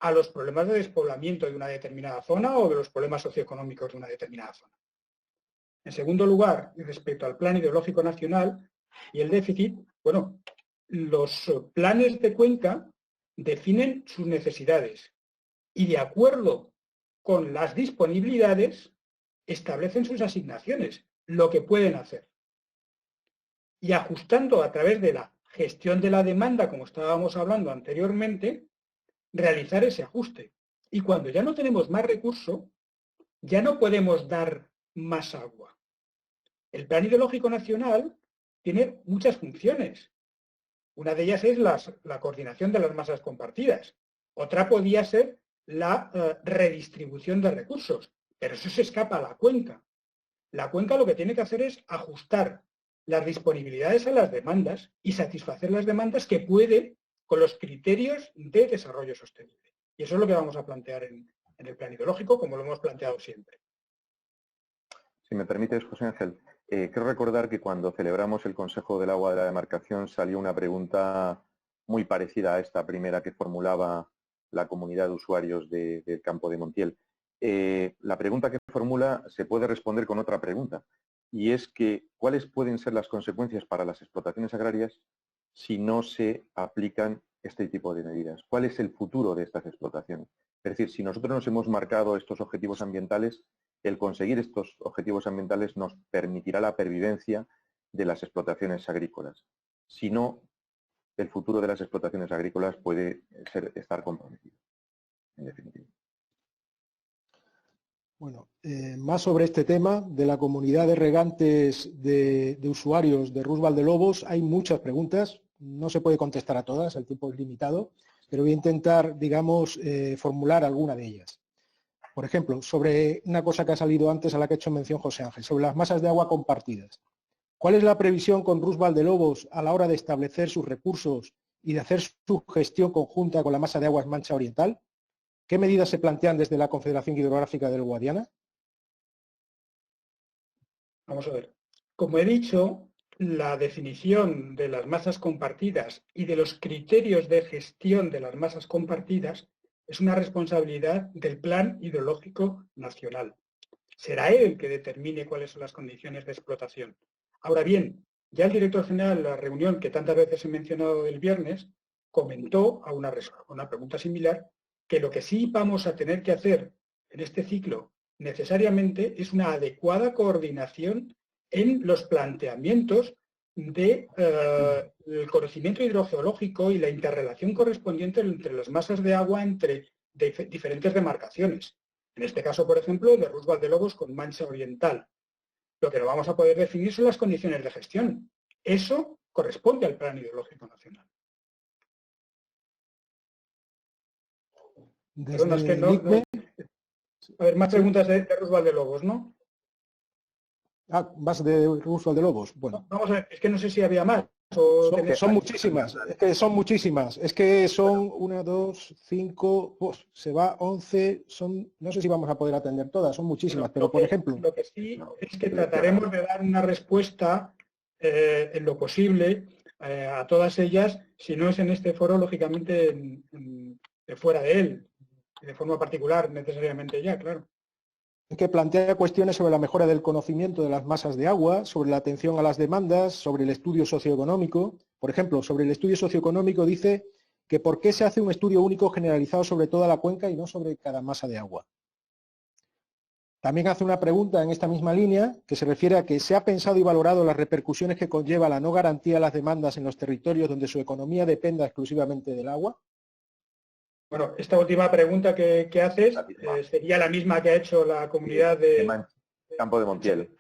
a los problemas de despoblamiento de una determinada zona o de los problemas socioeconómicos de una determinada zona. En segundo lugar, y respecto al Plan Hidrológico Nacional y el déficit, bueno, los planes de cuenca definen sus necesidades y, de acuerdo con las disponibilidades, establecen sus asignaciones, lo que pueden hacer. Y ajustando a través de la gestión de la demanda, como estábamos hablando anteriormente, realizar ese ajuste. Y cuando ya no tenemos más recurso, ya no podemos dar más agua. El Plan Hidrológico Nacional tiene muchas funciones. Una de ellas es la coordinación de las masas compartidas. Otra podría ser la redistribución de recursos, pero eso se escapa a la cuenca. La cuenca lo que tiene que hacer es ajustar las disponibilidades a las demandas y satisfacer las demandas que puede con los criterios de desarrollo sostenible. Y eso es lo que vamos a plantear en el Plan Hidrológico, como lo hemos planteado siempre. Si me permites, José Ángel, quiero recordar que cuando celebramos el Consejo del Agua de la Demarcación salió una pregunta muy parecida a esta primera que formulaba la comunidad de usuarios del campo de Montiel. La pregunta que formula se puede responder con otra pregunta, y es que ¿cuáles pueden ser las consecuencias para las explotaciones agrarias si no se aplican este tipo de medidas? ¿Cuál es el futuro de estas explotaciones? Es decir, si nosotros nos hemos marcado estos objetivos ambientales, el conseguir estos objetivos ambientales nos permitirá la pervivencia de las explotaciones agrícolas. Si no, el futuro de las explotaciones agrícolas puede estar comprometido, en definitiva. Bueno, más sobre este tema de la comunidad de regantes de usuarios de Rus Valdelobos, hay muchas preguntas, no se puede contestar a todas, el tiempo es limitado, pero voy a intentar, digamos, formular alguna de ellas. Por ejemplo, sobre una cosa que ha salido antes a la que ha hecho mención José Ángel, sobre las masas de agua compartidas. ¿Cuál es la previsión con Rus Valdelobos a la hora de establecer sus recursos y de hacer su gestión conjunta con la masa de aguas Mancha Oriental? ¿Qué medidas se plantean desde la Confederación Hidrográfica del Guadiana? Vamos a ver. Como he dicho, la definición de las masas compartidas y de los criterios de gestión de las masas compartidas es una responsabilidad del Plan Hidrológico Nacional. Será él el que determine cuáles son las condiciones de explotación. Ahora bien, ya el director general en la reunión que tantas veces he mencionado el viernes comentó a una pregunta similar que lo que sí vamos a tener que hacer en este ciclo necesariamente es una adecuada coordinación en los planteamientos del conocimiento hidrogeológico y la interrelación correspondiente entre las masas de agua entre diferentes demarcaciones. En este caso, por ejemplo, de Rus Valdelobos con Mancha Oriental. Lo que no vamos a poder definir son las condiciones de gestión. Eso corresponde al Plan Hidrológico Nacional. Perdona, es que no. A ver, más preguntas de Rus Valdelobos, ¿no? Ah, más de Rus Valdelobos. Bueno. Vamos a ver, es que no sé si había más. Son muchísimas, es que son muchísimas. Es que son 1, 2, 5, se va 11, no sé si vamos a poder atender todas, son muchísimas, pero por ejemplo... Lo que sí es que trataremos de dar una respuesta en lo posible a todas ellas, si no es en este foro, lógicamente fuera de él, de forma particular necesariamente ya, claro. Que plantea cuestiones sobre la mejora del conocimiento de las masas de agua, sobre la atención a las demandas, sobre el estudio socioeconómico. Por ejemplo, sobre el estudio socioeconómico dice que por qué se hace un estudio único generalizado sobre toda la cuenca y no sobre cada masa de agua. También hace una pregunta en esta misma línea que se refiere a que se ha pensado y valorado las repercusiones que conlleva la no garantía de las demandas en los territorios donde su economía dependa exclusivamente del agua. Bueno, esta última pregunta que haces sería la misma que ha hecho la comunidad de Campo de Montiel.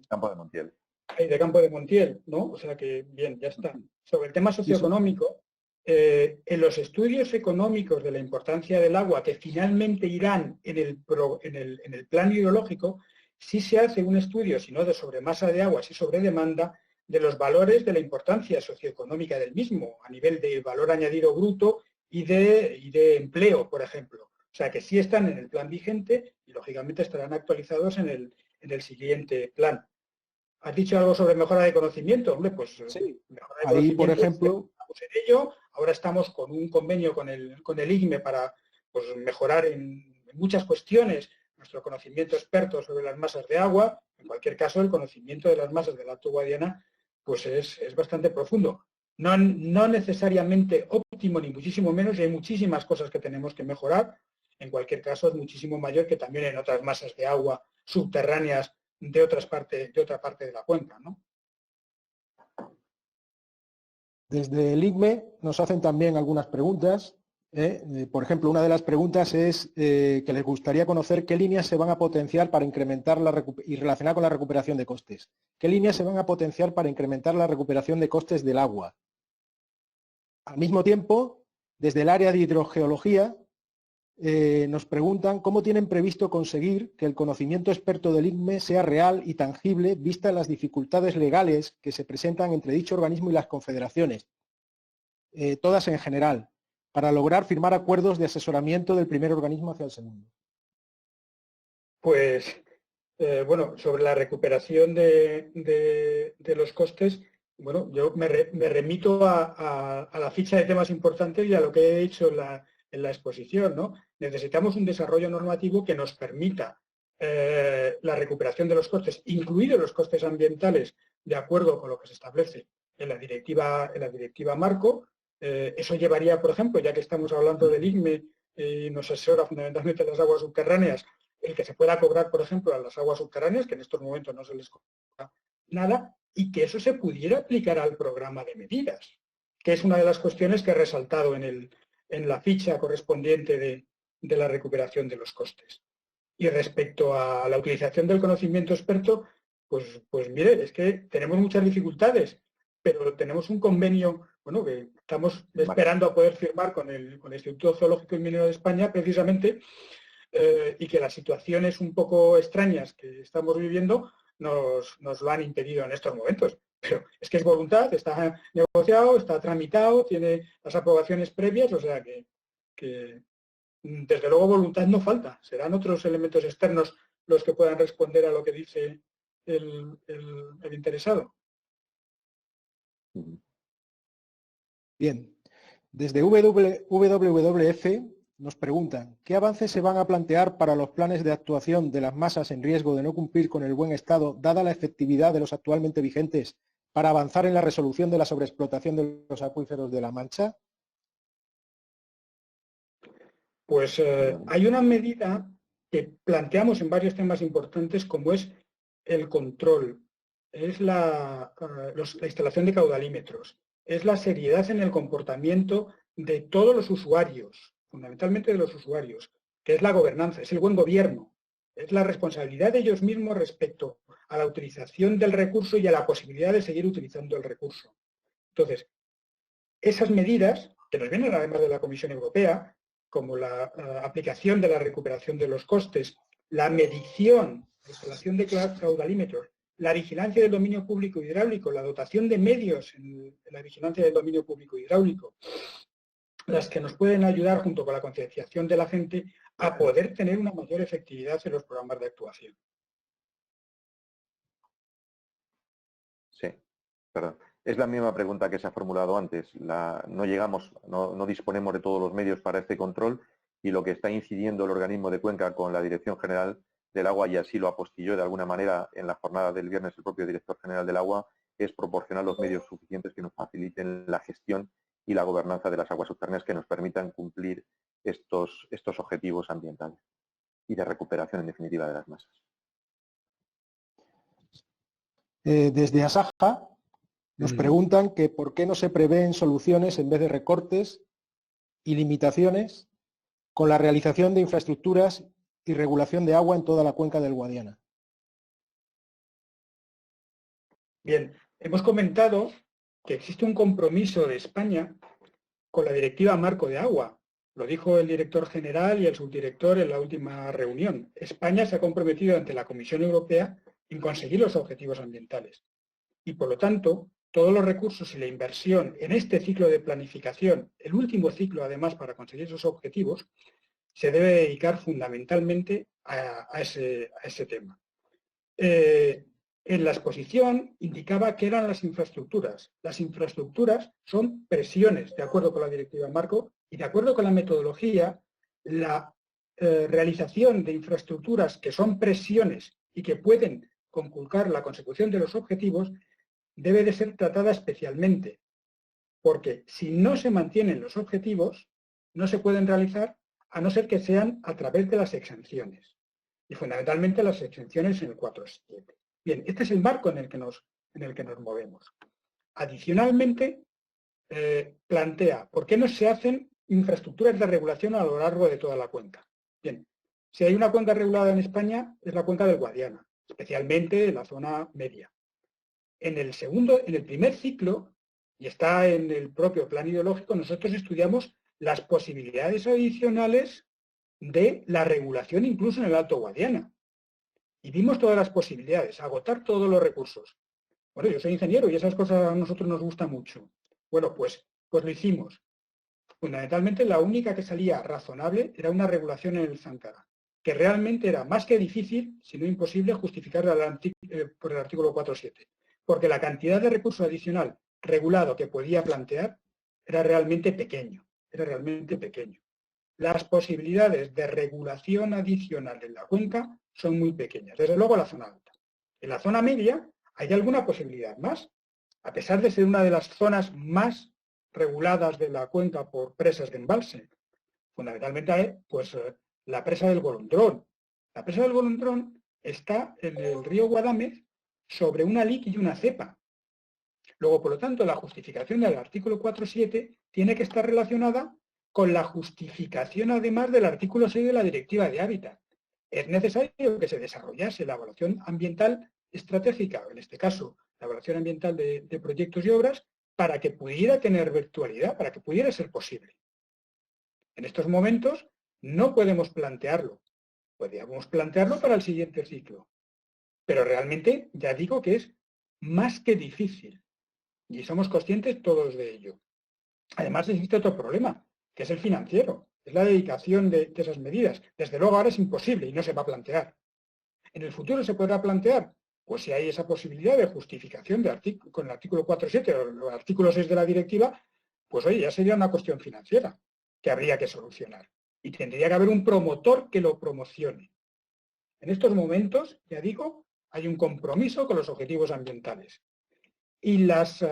Campo de Montiel. De Campo de Montiel, ¿no? O sea que, bien, ya está. Sobre el tema socioeconómico, en los estudios económicos de la importancia del agua que finalmente irán en el plan hidrológico, sí se hace un estudio, si no de sobre masa de agua, sí sobre demanda, de los valores de la importancia socioeconómica del mismo, a nivel de valor añadido bruto y de empleo, por ejemplo. O sea que sí están en el plan vigente y, lógicamente, estarán actualizados en el siguiente plan. ¿Has dicho algo sobre mejora de conocimiento? Hombre, pues sí. Ahí, por ejemplo... Estamos en ello. Ahora estamos con un convenio con el IGME para mejorar en muchas cuestiones nuestro conocimiento experto sobre las masas de agua. En cualquier caso, el conocimiento de las masas del Alto Guadiana pues es bastante profundo. No necesariamente óptimo, ni muchísimo menos, y hay muchísimas cosas que tenemos que mejorar. En cualquier caso, es muchísimo mayor que también en otras masas de agua subterráneas de otra parte de la cuenca, ¿no? Desde el IGME nos hacen también algunas preguntas. Por ejemplo, una de las preguntas es que les gustaría conocer qué líneas se van a potenciar para incrementar y relacionar con la recuperación de costes. ¿Qué líneas se van a potenciar para incrementar la recuperación de costes del agua? Al mismo tiempo, desde el área de hidrogeología, nos preguntan cómo tienen previsto conseguir que el conocimiento experto del IGME sea real y tangible vistas las dificultades legales que se presentan entre dicho organismo y las confederaciones, todas en general, para lograr firmar acuerdos de asesoramiento del primer organismo hacia el segundo. Pues, bueno, sobre la recuperación de los costes, Bueno, yo me remito a la ficha de temas importantes y a lo que he hecho en la exposición, ¿no? Necesitamos un desarrollo normativo que nos permita la recuperación de los costes, incluidos los costes ambientales, de acuerdo con lo que se establece en la directiva marco. Eso llevaría, por ejemplo, ya que estamos hablando del ICME y nos asesora fundamentalmente las aguas subterráneas, el que se pueda cobrar, por ejemplo, a las aguas subterráneas, que en estos momentos no se les cobra nada, y que eso se pudiera aplicar al programa de medidas, que es una de las cuestiones que he resaltado en la ficha correspondiente de la recuperación de los costes. Y respecto a la utilización del conocimiento experto, pues mire, es que tenemos muchas dificultades, pero tenemos un convenio, bueno, que estamos esperando a poder firmar con el Instituto Zoológico y Minero de España, precisamente, y que las situaciones un poco extrañas que estamos viviendo nos lo han impedido en estos momentos. Pero es que es voluntad, está negociado, está tramitado, tiene las aprobaciones previas, o sea que desde luego voluntad no falta. Serán otros elementos externos los que puedan responder a lo que dice el interesado. Bien. Desde WWF nos preguntan, ¿qué avances se van a plantear para los planes de actuación de las masas en riesgo de no cumplir con el buen estado, dada la efectividad de los actualmente vigentes, para avanzar en la resolución de la sobreexplotación de los acuíferos de La Mancha? Pues hay una medida que planteamos en varios temas importantes, como es el control, es la instalación de caudalímetros, es la seriedad en el comportamiento de todos los usuarios, fundamentalmente de los usuarios, que es la gobernanza, es el buen gobierno, es la responsabilidad de ellos mismos respecto a la utilización del recurso y a la posibilidad de seguir utilizando el recurso. Entonces, esas medidas, que nos vienen además de la Comisión Europea, como la aplicación de la recuperación de los costes, la medición, la instalación de caudalímetros, la vigilancia del dominio público hidráulico, la dotación de medios en la vigilancia del dominio público hidráulico, las que nos pueden ayudar, junto con la concienciación de la gente, a poder tener una mayor efectividad en los programas de actuación. Sí, perdón. Es la misma pregunta que se ha formulado antes. No disponemos de todos los medios para este control y lo que está incidiendo el organismo de Cuenca con la Dirección General del Agua, y así lo apostilló de alguna manera en la jornada del viernes el propio Director General del Agua, es proporcionar los medios suficientes que nos faciliten la gestión y la gobernanza de las aguas subterráneas que nos permitan cumplir estos objetivos ambientales y de recuperación, en definitiva, de las masas. Desde Asaja nos preguntan que por qué no se prevén soluciones en vez de recortes y limitaciones con la realización de infraestructuras y regulación de agua en toda la cuenca del Guadiana. Bien, hemos comentado que existe un compromiso de España con la Directiva Marco de Agua. Lo dijo el director general y el subdirector en la última reunión. España se ha comprometido ante la Comisión Europea en conseguir los objetivos ambientales. Y por lo tanto, todos los recursos y la inversión en este ciclo de planificación, el último ciclo además para conseguir esos objetivos, se debe dedicar fundamentalmente a ese tema. En la exposición indicaba que eran las infraestructuras. Las infraestructuras son presiones, de acuerdo con la Directiva Marco, y de acuerdo con la metodología, la realización de infraestructuras que son presiones y que pueden conculcar la consecución de los objetivos debe de ser tratada especialmente, porque si no se mantienen los objetivos, no se pueden realizar a no ser que sean a través de las exenciones, y fundamentalmente las exenciones en el 4.7. Bien, este es el marco en el que nos movemos. Adicionalmente, plantea, ¿por qué no se hacen infraestructuras de regulación a lo largo de toda la cuenca? Bien, si hay una cuenca regulada en España, es la cuenca del Guadiana, especialmente en la zona media. En el primer ciclo, y está en el propio plan ideológico, nosotros estudiamos las posibilidades adicionales de la regulación incluso en el Alto Guadiana. Y vimos todas las posibilidades, agotar todos los recursos. Bueno, yo soy ingeniero y esas cosas a nosotros nos gustan mucho. Bueno, pues lo hicimos. Fundamentalmente la única que salía razonable era una regulación en el Záncara, que realmente era más que difícil, si no imposible, justificar por el artículo 4.7. porque la cantidad de recurso adicional regulado que podía plantear era realmente pequeño, Las posibilidades de regulación adicional en la cuenca son muy pequeñas, desde luego en la zona alta. En la zona media hay alguna posibilidad más, a pesar de ser una de las zonas más reguladas de la cuenca por presas de embalse. Fundamentalmente, pues, la presa del Golondrón. La presa del Golondrón está en el río Guadamez sobre una lic y una cepa. Luego, por lo tanto, la justificación del artículo 4.7 tiene que estar relacionada con la justificación, además, del artículo 6 de la Directiva de Hábitat. Es necesario que se desarrollase la evaluación ambiental estratégica, en este caso, la evaluación ambiental de proyectos y obras, para que pudiera tener virtualidad, para que pudiera ser posible. En estos momentos no podemos plantearlo. Podríamos plantearlo para el siguiente ciclo. Pero realmente ya digo que es más que difícil. Y somos conscientes todos de ello. Además existe otro problema, que es el financiero. Es la dedicación de esas medidas. Desde luego ahora es imposible y no se va a plantear. ¿En el futuro se podrá plantear? Pues si hay esa posibilidad de justificación con el artículo 4.7 o el artículo 6 de la directiva, pues oye, ya sería una cuestión financiera que habría que solucionar. Y tendría que haber un promotor que lo promocione. En estos momentos, ya digo, hay un compromiso con los objetivos ambientales. Y las,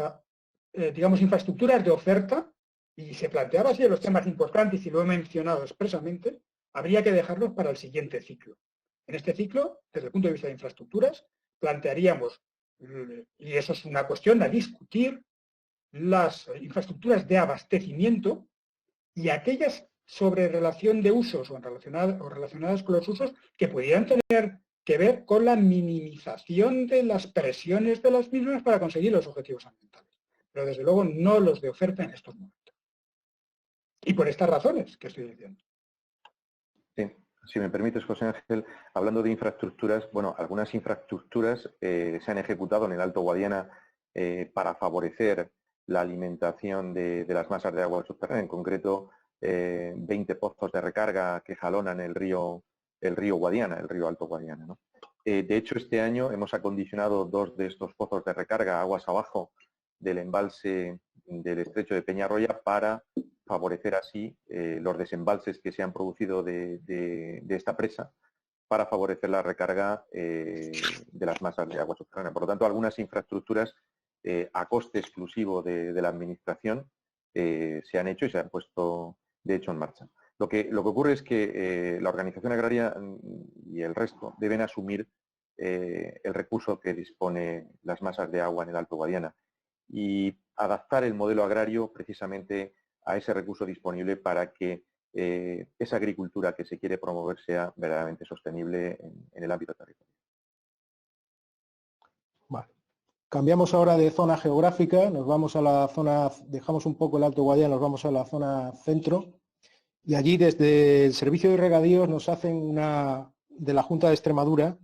digamos, infraestructuras de oferta, y se planteaba así los temas importantes y lo he mencionado expresamente, habría que dejarlos para el siguiente ciclo. En este ciclo, desde el punto de vista de infraestructuras, plantearíamos, y eso es una cuestión a discutir, las infraestructuras de abastecimiento y aquellas sobre relación de usos o relacionadas con los usos que pudieran tener que ver con la minimización de las presiones de las mismas para conseguir los objetivos ambientales. Pero desde luego no los de oferta en estos momentos. Y por estas razones que estoy diciendo. Sí, si me permites, José Ángel, hablando de infraestructuras, bueno, algunas infraestructuras se han ejecutado en el Alto Guadiana para favorecer la alimentación de las masas de agua subterránea, en concreto 20 pozos de recarga que jalonan el río Guadiana, el río Alto Guadiana, ¿no? De hecho, este año hemos acondicionado 2 de estos pozos de recarga aguas abajo del embalse del estrecho de Peñarroya para favorecer así los desembalses que se han producido de esta presa, para favorecer la recarga de las masas de agua subterránea. Por lo tanto, algunas infraestructuras a coste exclusivo de la Administración se han hecho y se han puesto, de hecho, en marcha. Lo que ocurre es que la organización agraria y el resto deben asumir el recurso que dispone las masas de agua en el Alto Guadiana y adaptar el modelo agrario precisamente a ese recurso disponible para que esa agricultura que se quiere promover sea verdaderamente sostenible en el ámbito territorial. Vale. Cambiamos ahora de zona geográfica, nos vamos a la zona, dejamos un poco el Alto Guadiana, nos vamos a la zona centro. Y allí desde el Servicio de Regadíos nos hacen de la Junta de Extremadura,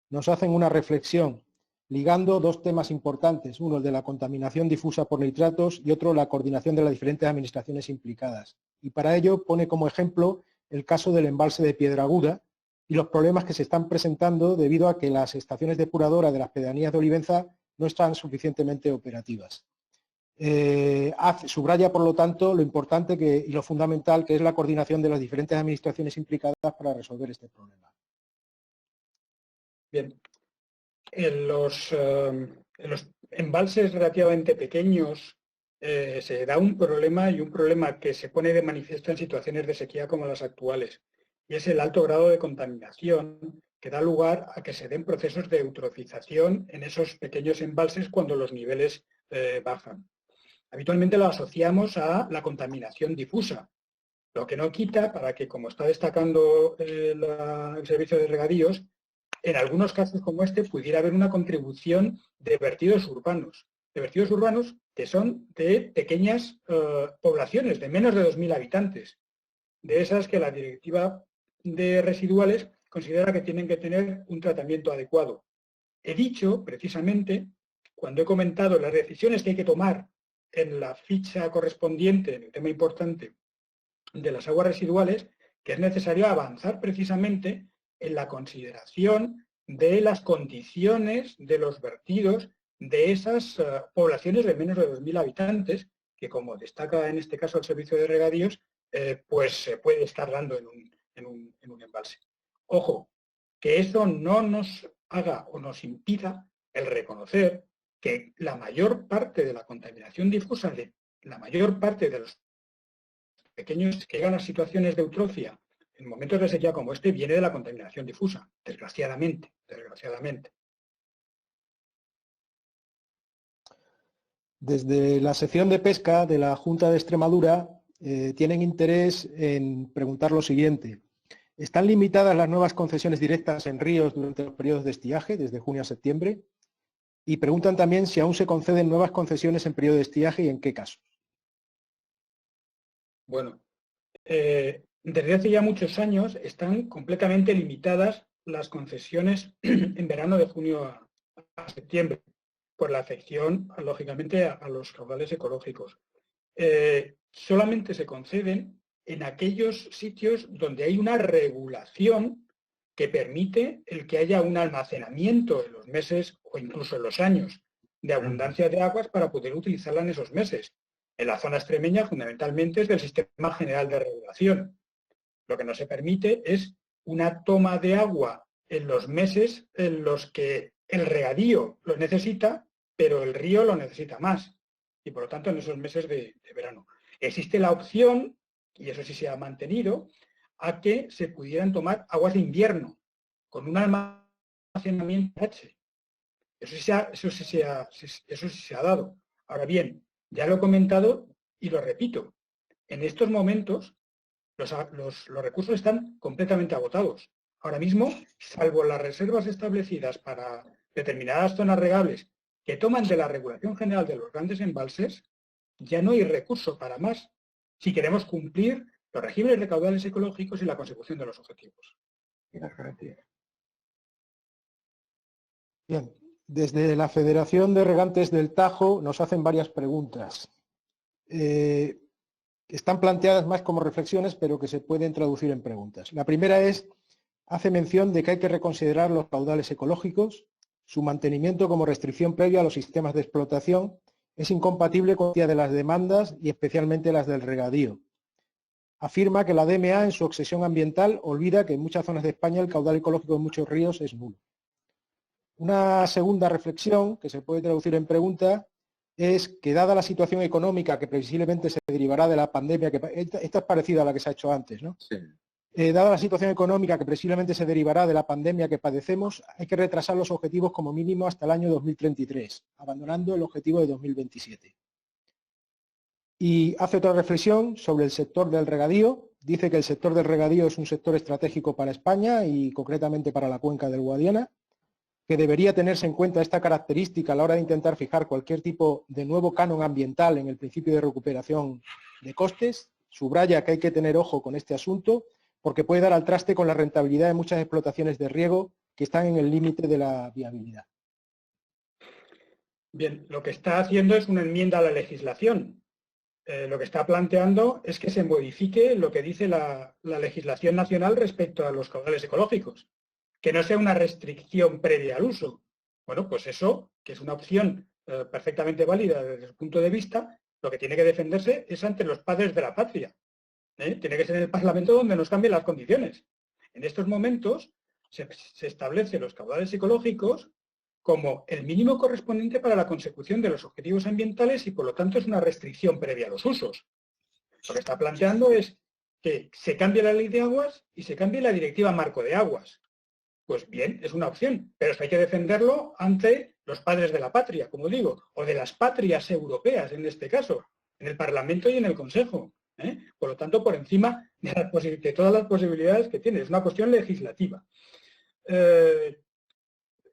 nos hacen una reflexión ligando 2 temas importantes, uno el de la contaminación difusa por nitratos y otro la coordinación de las diferentes administraciones implicadas. Y para ello pone como ejemplo el caso del embalse de Piedraguda y los problemas que se están presentando debido a que las estaciones depuradoras de las pedanías de Olivenza no están suficientemente operativas. Subraya, por lo tanto, lo importante y lo fundamental que es la coordinación de las diferentes administraciones implicadas para resolver este problema. Bien. En los embalses relativamente pequeños se da un problema, y un problema que se pone de manifiesto en situaciones de sequía como las actuales, y es el alto grado de contaminación que da lugar a que se den procesos de eutrofización en esos pequeños embalses cuando los niveles bajan. Habitualmente lo asociamos a la contaminación difusa, lo que no quita para que, como está destacando el Servicio de Regadíos, en algunos casos como este pudiera haber una contribución de vertidos urbanos que son de pequeñas poblaciones, de menos de 2.000 habitantes, de esas que la Directiva de Residuales considera que tienen que tener un tratamiento adecuado. He dicho, precisamente, cuando he comentado las decisiones que hay que tomar en la ficha correspondiente, en el tema importante de las aguas residuales, que es necesario avanzar precisamente en la consideración de las condiciones de los vertidos de esas poblaciones de menos de 2.000 habitantes, que como destaca en este caso el servicio de regadíos, pues se puede estar dando en un embalse. Ojo, que eso no nos haga o nos impida el reconocer que la mayor parte de la contaminación difusa, de la mayor parte de los pequeños que llegan a situaciones de eutrofia en momentos de sequía como este, viene de la contaminación difusa, desgraciadamente. Desde la sección de pesca de la Junta de Extremadura tienen interés en preguntar lo siguiente. ¿Están limitadas las nuevas concesiones directas en ríos durante los periodos de estiaje, desde junio a septiembre? Y preguntan también si aún se conceden nuevas concesiones en periodo de estiaje y en qué casos. Bueno, desde hace ya muchos años están completamente limitadas las concesiones en verano de junio a septiembre, por la afección, lógicamente, a los caudales ecológicos. Solamente se conceden en aquellos sitios donde hay una regulación que permite el que haya un almacenamiento en los meses o incluso en los años de abundancia de aguas para poder utilizarla en esos meses. En la zona extremeña, fundamentalmente, es del Sistema General de Regulación. Lo que no se permite es una toma de agua en los meses en los que el regadío lo necesita, pero el río lo necesita más. Y por lo tanto, en esos meses de verano. Existe la opción, y eso sí se ha mantenido, a que se pudieran tomar aguas de invierno, con un almacenamiento H. Eso sí se ha dado. Ahora bien, ya lo he comentado y lo repito. En estos momentos, los recursos están completamente agotados. Ahora mismo, salvo las reservas establecidas para determinadas zonas regables que toman de la regulación general de los grandes embalses, ya no hay recurso para más si queremos cumplir los regímenes de caudales ecológicos y la consecución de los objetivos. Y las garantías. Bien, desde la Federación de Regantes del Tajo nos hacen varias preguntas. Están planteadas más como reflexiones, pero que se pueden traducir en preguntas. La primera hace mención de que hay que reconsiderar los caudales ecológicos. Su mantenimiento como restricción previa a los sistemas de explotación es incompatible con la de las demandas y especialmente las del regadío. Afirma que la DMA, en su obsesión ambiental, olvida que en muchas zonas de España el caudal ecológico de muchos ríos es nulo. Una segunda reflexión, que se puede traducir en pregunta, es que dada la situación económica que previsiblemente se derivará de la pandemia, esta es parecida a la que se ha hecho antes, ¿no? Sí. Dada la situación económica que previsiblemente se derivará de la pandemia que padecemos, hay que retrasar los objetivos como mínimo hasta el año 2033, abandonando el objetivo de 2027. Y hace otra reflexión sobre el sector del regadío. Dice que el sector del regadío es un sector estratégico para España y concretamente para la cuenca del Guadiana, que debería tenerse en cuenta esta característica a la hora de intentar fijar cualquier tipo de nuevo canon ambiental en el principio de recuperación de costes. Subraya que hay que tener ojo con este asunto porque puede dar al traste con la rentabilidad de muchas explotaciones de riego que están en el límite de la viabilidad. Bien, lo que está haciendo es una enmienda a la legislación. Lo que está planteando es que se modifique lo que dice la legislación nacional respecto a los caudales ecológicos, que no sea una restricción previa al uso. Bueno, pues eso, que es una opción perfectamente válida desde su punto de vista, lo que tiene que defenderse es ante los padres de la patria. Tiene que ser en el Parlamento donde nos cambien las condiciones. En estos momentos se establecen los caudales ecológicos como el mínimo correspondiente para la consecución de los objetivos ambientales y por lo tanto es una restricción previa a los usos. Lo que está planteando es que se cambie la ley de aguas y se cambie la directiva marco de aguas. Pues bien, es una opción, pero hay que defenderlo ante los padres de la patria, como digo, o de las patrias europeas en este caso, en el Parlamento y en el Consejo. Por lo tanto, por encima de todas las posibilidades que tiene. Es una cuestión legislativa.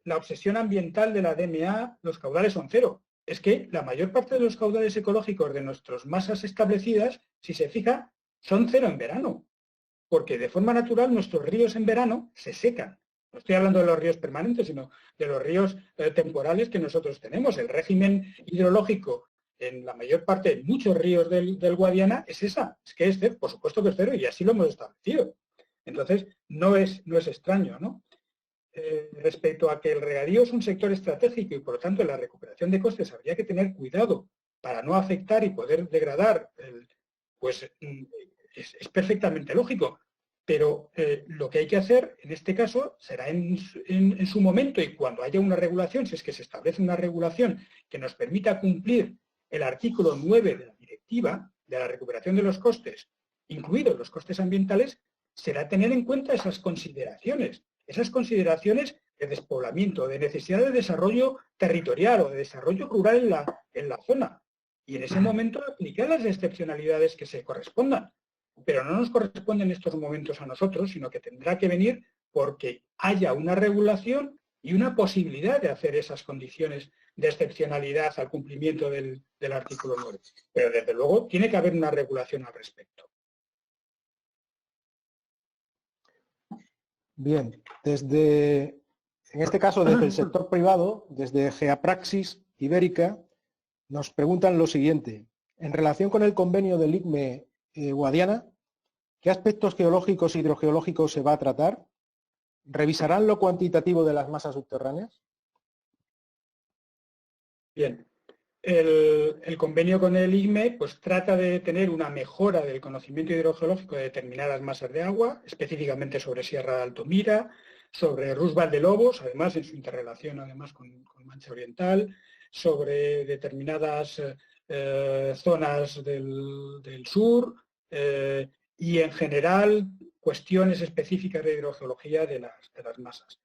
La obsesión ambiental de la DMA, los caudales son cero. Es que la mayor parte de los caudales ecológicos de nuestras masas establecidas, si se fija, son cero en verano. Porque de forma natural nuestros ríos en verano se secan. No estoy hablando de los ríos permanentes, sino de los ríos temporales que nosotros tenemos. El régimen hidrológico en la mayor parte de muchos ríos del Guadiana es esa. Es que es cero, por supuesto que es cero y así lo hemos establecido. Entonces, no es extraño, ¿no? respecto a que el regadío es un sector estratégico y por lo tanto en la recuperación de costes habría que tener cuidado para no afectar y poder degradar, pues es perfectamente lógico. Pero lo que hay que hacer en este caso será en su momento y cuando haya una regulación, si es que se establece una regulación que nos permita cumplir el artículo 9 de la directiva de la recuperación de los costes, incluidos los costes ambientales, será tener en cuenta esas consideraciones de despoblamiento, de necesidad de desarrollo territorial o de desarrollo rural en la zona. Y en ese momento aplicar las excepcionalidades que se correspondan. Pero no nos corresponde en estos momentos a nosotros, sino que tendrá que venir porque haya una regulación y una posibilidad de hacer esas condiciones de excepcionalidad al cumplimiento del artículo 9. Pero desde luego tiene que haber una regulación al respecto. Bien, en este caso desde el sector privado, desde Geapraxis Ibérica, nos preguntan lo siguiente. En relación con el convenio del ICME Guadiana, ¿qué aspectos geológicos e hidrogeológicos se va a tratar? ¿Revisarán lo cuantitativo de las masas subterráneas? Bien, el convenio con el ICME pues, trata de tener una mejora del conocimiento hidrogeológico de determinadas masas de agua, específicamente sobre Sierra de Altomira, sobre Rusval de Lobos, además en su interrelación además con Mancha Oriental, sobre determinadas zonas del sur y en general cuestiones específicas de hidrogeología de las masas.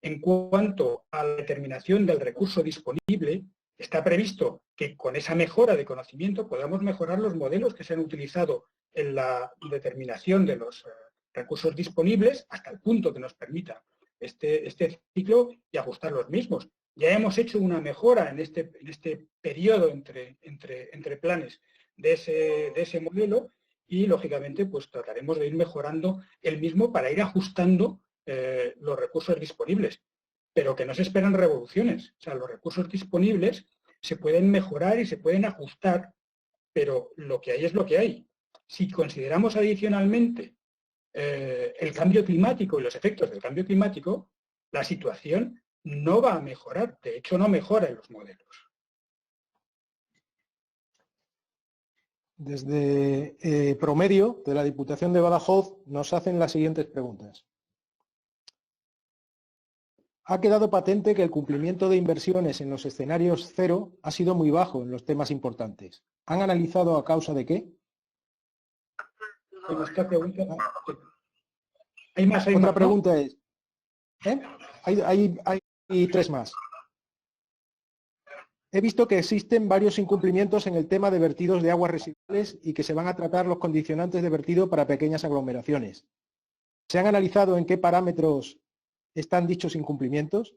En cuanto a la determinación del recurso disponible, está previsto que con esa mejora de conocimiento podamos mejorar los modelos que se han utilizado en la determinación de los recursos disponibles hasta el punto que nos permita este ciclo y ajustar los mismos. Ya hemos hecho una mejora en este periodo entre planes de ese modelo y, lógicamente, pues trataremos de ir mejorando el mismo para ir ajustando los recursos disponibles. Pero que no se esperan revoluciones. O sea, los recursos disponibles se pueden mejorar y se pueden ajustar, pero lo que hay es lo que hay. Si consideramos adicionalmente el cambio climático y los efectos del cambio climático, la situación no va a mejorar. De hecho, no mejora en los modelos. Desde Promedio, de la Diputación de Badajoz, nos hacen las siguientes preguntas. Ha quedado patente que el cumplimiento de inversiones en los escenarios cero ha sido muy bajo en los temas importantes. ¿Han analizado a causa de qué? En esta pregunta, Otra pregunta es, hay tres más. He visto que existen varios incumplimientos en el tema de vertidos de aguas residuales y que se van a tratar los condicionantes de vertido para pequeñas aglomeraciones. ¿Se han analizado en qué parámetros están dichos incumplimientos?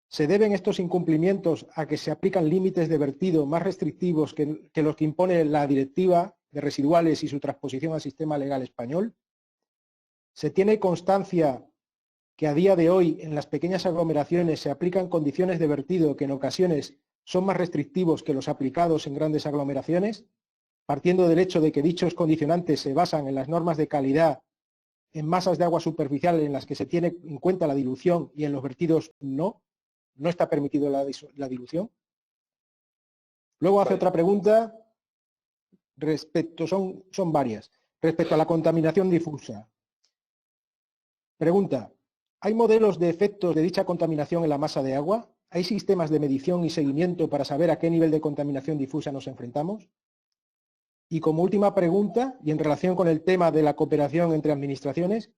¿Se deben estos incumplimientos a que se aplican límites de vertido más restrictivos que los que impone la Directiva de Residuales y su transposición al sistema legal español? ¿Se tiene constancia que a día de hoy en las pequeñas aglomeraciones se aplican condiciones de vertido que en ocasiones son más restrictivos que los aplicados en grandes aglomeraciones, partiendo del hecho de que dichos condicionantes se basan en las normas de calidad en masas de agua superficial en las que se tiene en cuenta la dilución y en los vertidos no está permitido la dilución? Luego hace otra pregunta, son varias, respecto a la contaminación difusa. Pregunta, ¿hay modelos de efectos de dicha contaminación en la masa de agua? ¿Hay sistemas de medición y seguimiento para saber a qué nivel de contaminación difusa nos enfrentamos? Y como última pregunta, y en relación con el tema de la cooperación entre administraciones,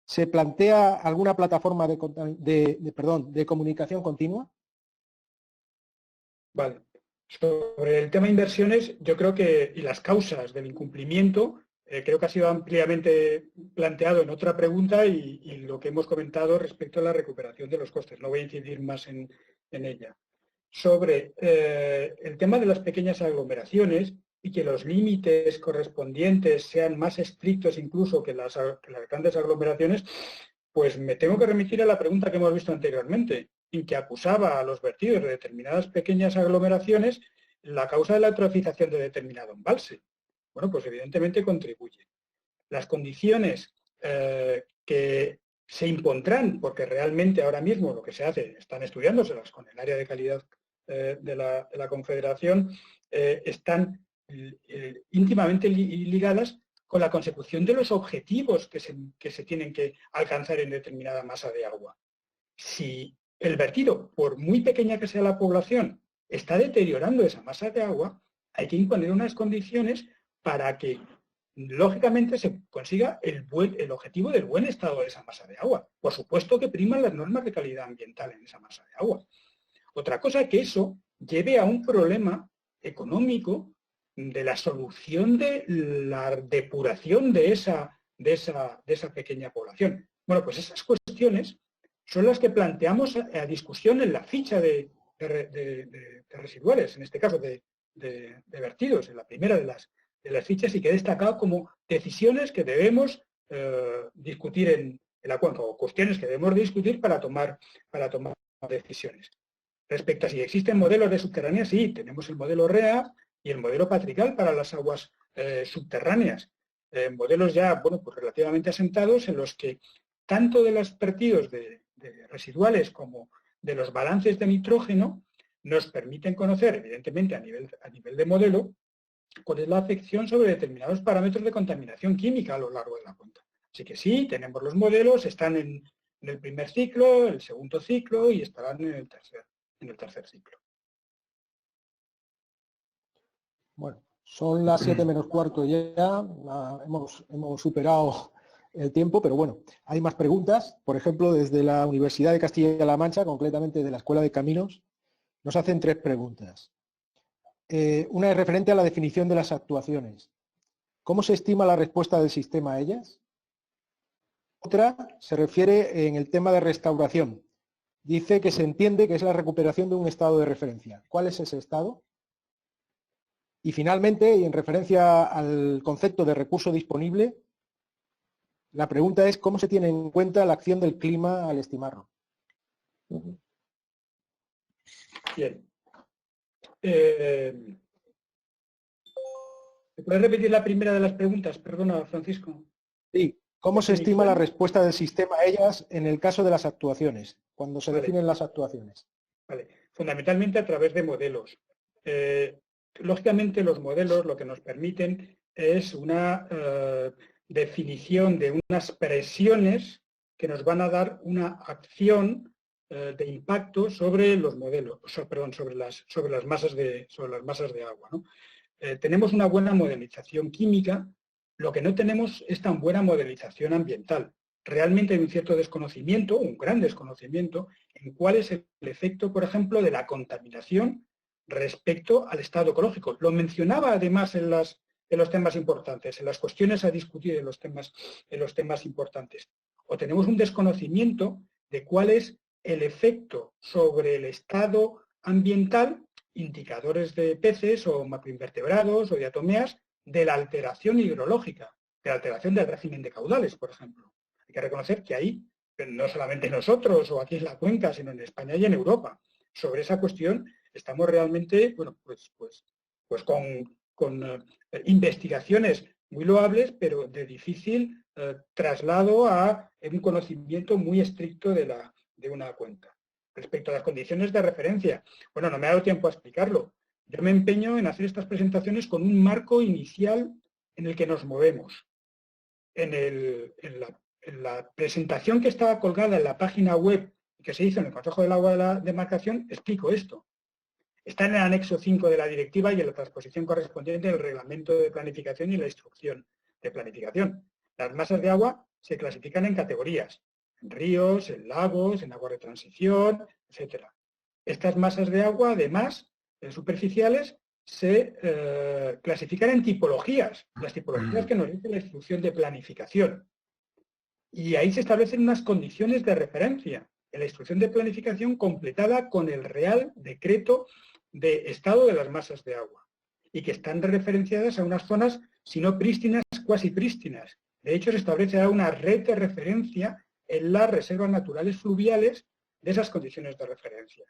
¿se plantea alguna plataforma de comunicación continua? Vale. Sobre el tema de inversiones, yo creo que, y las causas del incumplimiento, creo que ha sido ampliamente planteado en otra pregunta y lo que hemos comentado respecto a la recuperación de los costes. No voy a incidir más en ella. Sobre el tema de las pequeñas aglomeraciones y que los límites correspondientes sean más estrictos incluso que las grandes aglomeraciones, pues me tengo que remitir a la pregunta que hemos visto anteriormente, en que acusaba a los vertidos de determinadas pequeñas aglomeraciones la causa de la eutrofización de determinado embalse. Bueno, pues evidentemente contribuye. Las condiciones que se impondrán, porque realmente ahora mismo lo que se hace, están estudiándoselas con el área de calidad de la Confederación, están íntimamente ligadas con la consecución de los objetivos que se tienen que alcanzar en determinada masa de agua. Si el vertido, por muy pequeña que sea la población, está deteriorando esa masa de agua, hay que imponer unas condiciones para que, lógicamente, se consiga el objetivo del buen estado de esa masa de agua. Por supuesto que priman las normas de calidad ambiental en esa masa de agua. Otra cosa es que eso lleve a un problema económico de la solución de la depuración de esa pequeña población. Bueno, pues esas cuestiones son las que planteamos a discusión en la ficha de residuales, en este caso de vertidos, en la primera de las fichas, y que he destacado como decisiones que debemos discutir en la cuenca, o cuestiones que debemos discutir para tomar decisiones. Respecto a si existen modelos de subterráneas, sí, tenemos el modelo REA y el modelo Patrical para las aguas subterráneas. Modelos ya, bueno, pues relativamente asentados, en los que tanto de los vertidos de residuales como de los balances de nitrógeno nos permiten conocer, evidentemente a nivel de modelo, cuál es la afección sobre determinados parámetros de contaminación química a lo largo de la cuenca. Así que sí, tenemos los modelos, están en el primer ciclo, el segundo ciclo y estarán en el tercer ciclo. Bueno, son las 7 menos cuarto ya, hemos superado el tiempo, pero bueno, hay más preguntas. Por ejemplo, desde la Universidad de Castilla-La Mancha, concretamente de la Escuela de Caminos, nos hacen 3 preguntas. Una es referente a la definición de las actuaciones. ¿Cómo se estima la respuesta del sistema a ellas? Otra se refiere en el tema de restauración. Dice que se entiende que es la recuperación de un estado de referencia. ¿Cuál es ese estado? Y finalmente, y en referencia al concepto de recurso disponible, la pregunta es ¿cómo se tiene en cuenta la acción del clima al estimarlo? Bien. ¿Puedes repetir la primera de las preguntas? Perdona, Francisco. Sí. ¿Cómo se estima la respuesta del sistema a ellas en el caso de las actuaciones, cuando se definen las actuaciones? Vale. Fundamentalmente a través de modelos. Lógicamente los modelos lo que nos permiten es una definición de unas presiones que nos van a dar una acción de impacto sobre los modelos, sobre las masas de agua, ¿no? Tenemos una buena modelización química, lo que no tenemos es tan buena modelización ambiental. Realmente hay un cierto desconocimiento, un gran desconocimiento, en cuál es el efecto, por ejemplo, de la contaminación respecto al estado ecológico. Lo mencionaba además en los temas importantes, en las cuestiones a discutir en los temas importantes. O tenemos un desconocimiento de cuál es el efecto sobre el estado ambiental, indicadores de peces o macroinvertebrados o diatomeas, de la alteración hidrológica, de la alteración del régimen de caudales, por ejemplo. Hay que reconocer que ahí, no solamente nosotros o aquí en la cuenca, sino en España y en Europa, sobre esa cuestión estamos realmente, bueno, pues con investigaciones muy loables, pero de difícil traslado a un conocimiento muy estricto de una cuenca. Respecto a las condiciones de referencia, bueno, no me ha dado tiempo a explicarlo. Yo me empeño en hacer estas presentaciones con un marco inicial en el que nos movemos. En la presentación que estaba colgada en la página web que se hizo en el Consejo del Agua de la Demarcación, explico esto. Está en el anexo 5 de la directiva y en la transposición correspondiente del reglamento de planificación y la instrucción de planificación. Las masas de agua se clasifican en categorías, en ríos, en lagos, en aguas de transición, etc. Estas masas de agua, además, superficiales, se clasifican en tipologías, las tipologías que nos dice la instrucción de planificación. Y ahí se establecen unas condiciones de referencia en la instrucción de planificación completada con el Real Decreto de Estado de las Masas de Agua y que están referenciadas a unas zonas, si no prístinas, cuasi prístinas. De hecho, se establece ahora una red de referencia en las reservas naturales fluviales de esas condiciones de referencia.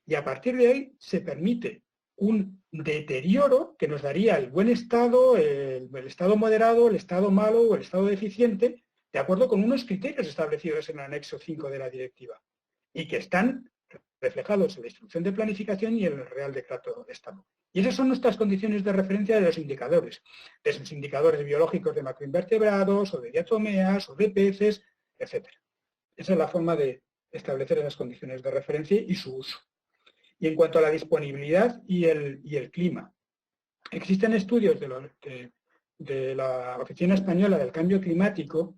Y a partir de ahí se permite un deterioro que nos daría el buen estado, el estado moderado, el estado malo o el estado deficiente de acuerdo con unos criterios establecidos en el anexo 5 de la directiva y que están reflejados en la instrucción de planificación y en el Real Decreto de Estado. Y esas son nuestras condiciones de referencia de los indicadores, de esos indicadores biológicos de macroinvertebrados o de diatomeas o de peces, etc. Esa es la forma de establecer esas condiciones de referencia y su uso. Y en cuanto a la disponibilidad y el clima, existen estudios de la Oficina Española del Cambio Climático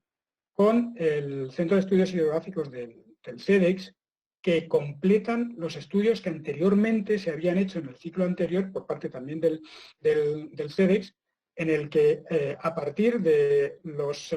con el Centro de Estudios Hidrográficos del CEDEX, que completan los estudios que anteriormente se habían hecho en el ciclo anterior por parte también del CEDEX, en el que a partir de los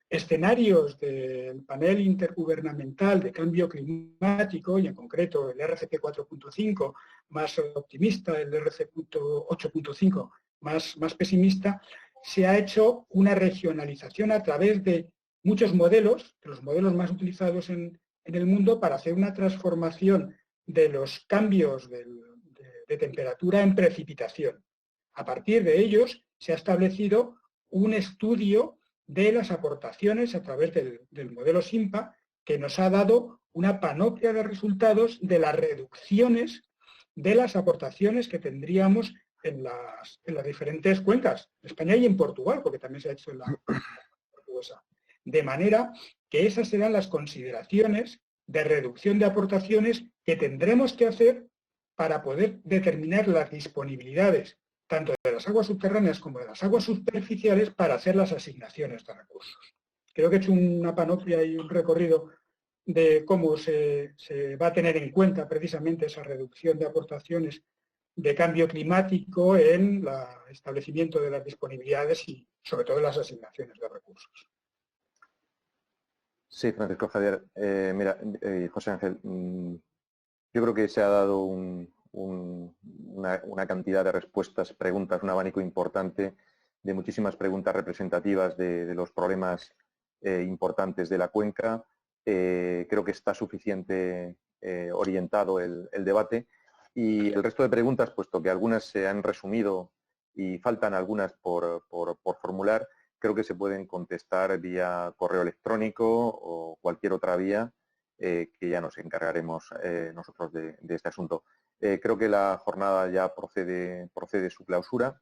escenarios del panel intergubernamental de cambio climático, y en concreto el RCP 4.5 más optimista, el RCP 8.5 más pesimista, se ha hecho una regionalización a través de muchos modelos, de los modelos más utilizados en el mundo, para hacer una transformación de los cambios de temperatura en precipitación. A partir de ellos se ha establecido un estudio de las aportaciones a través del modelo SIMPA, que nos ha dado una panoplia de resultados de las reducciones de las aportaciones que tendríamos en las diferentes cuencas, en España y en Portugal, porque también se ha hecho en la portuguesa. De manera que esas serán las consideraciones de reducción de aportaciones que tendremos que hacer para poder determinar las disponibilidades tanto de las aguas subterráneas como de las aguas superficiales para hacer las asignaciones de recursos. Creo que he hecho una panoplia y un recorrido de cómo se va a tener en cuenta precisamente esa reducción de aportaciones de cambio climático en el establecimiento de las disponibilidades y sobre todo en las asignaciones de recursos. Sí, Francisco Javier. Mira, José Ángel, yo creo que se ha dado una cantidad de respuestas, preguntas, un abanico importante de muchísimas preguntas representativas de los problemas importantes de la cuenca. Creo que está suficiente orientado el debate y el resto de preguntas, puesto que algunas se han resumido y faltan algunas por formular, creo que se pueden contestar vía correo electrónico o cualquier otra vía que ya nos encargaremos nosotros de este asunto. Creo que la jornada ya procede su clausura,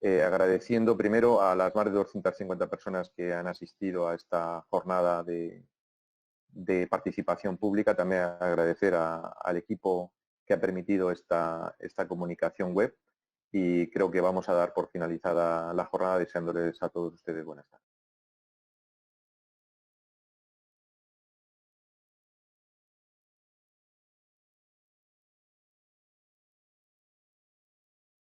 agradeciendo primero a las más de 250 personas que han asistido a esta jornada de participación pública, también agradecer al equipo que ha permitido esta comunicación web y creo que vamos a dar por finalizada la jornada deseándoles a todos ustedes buenas tardes.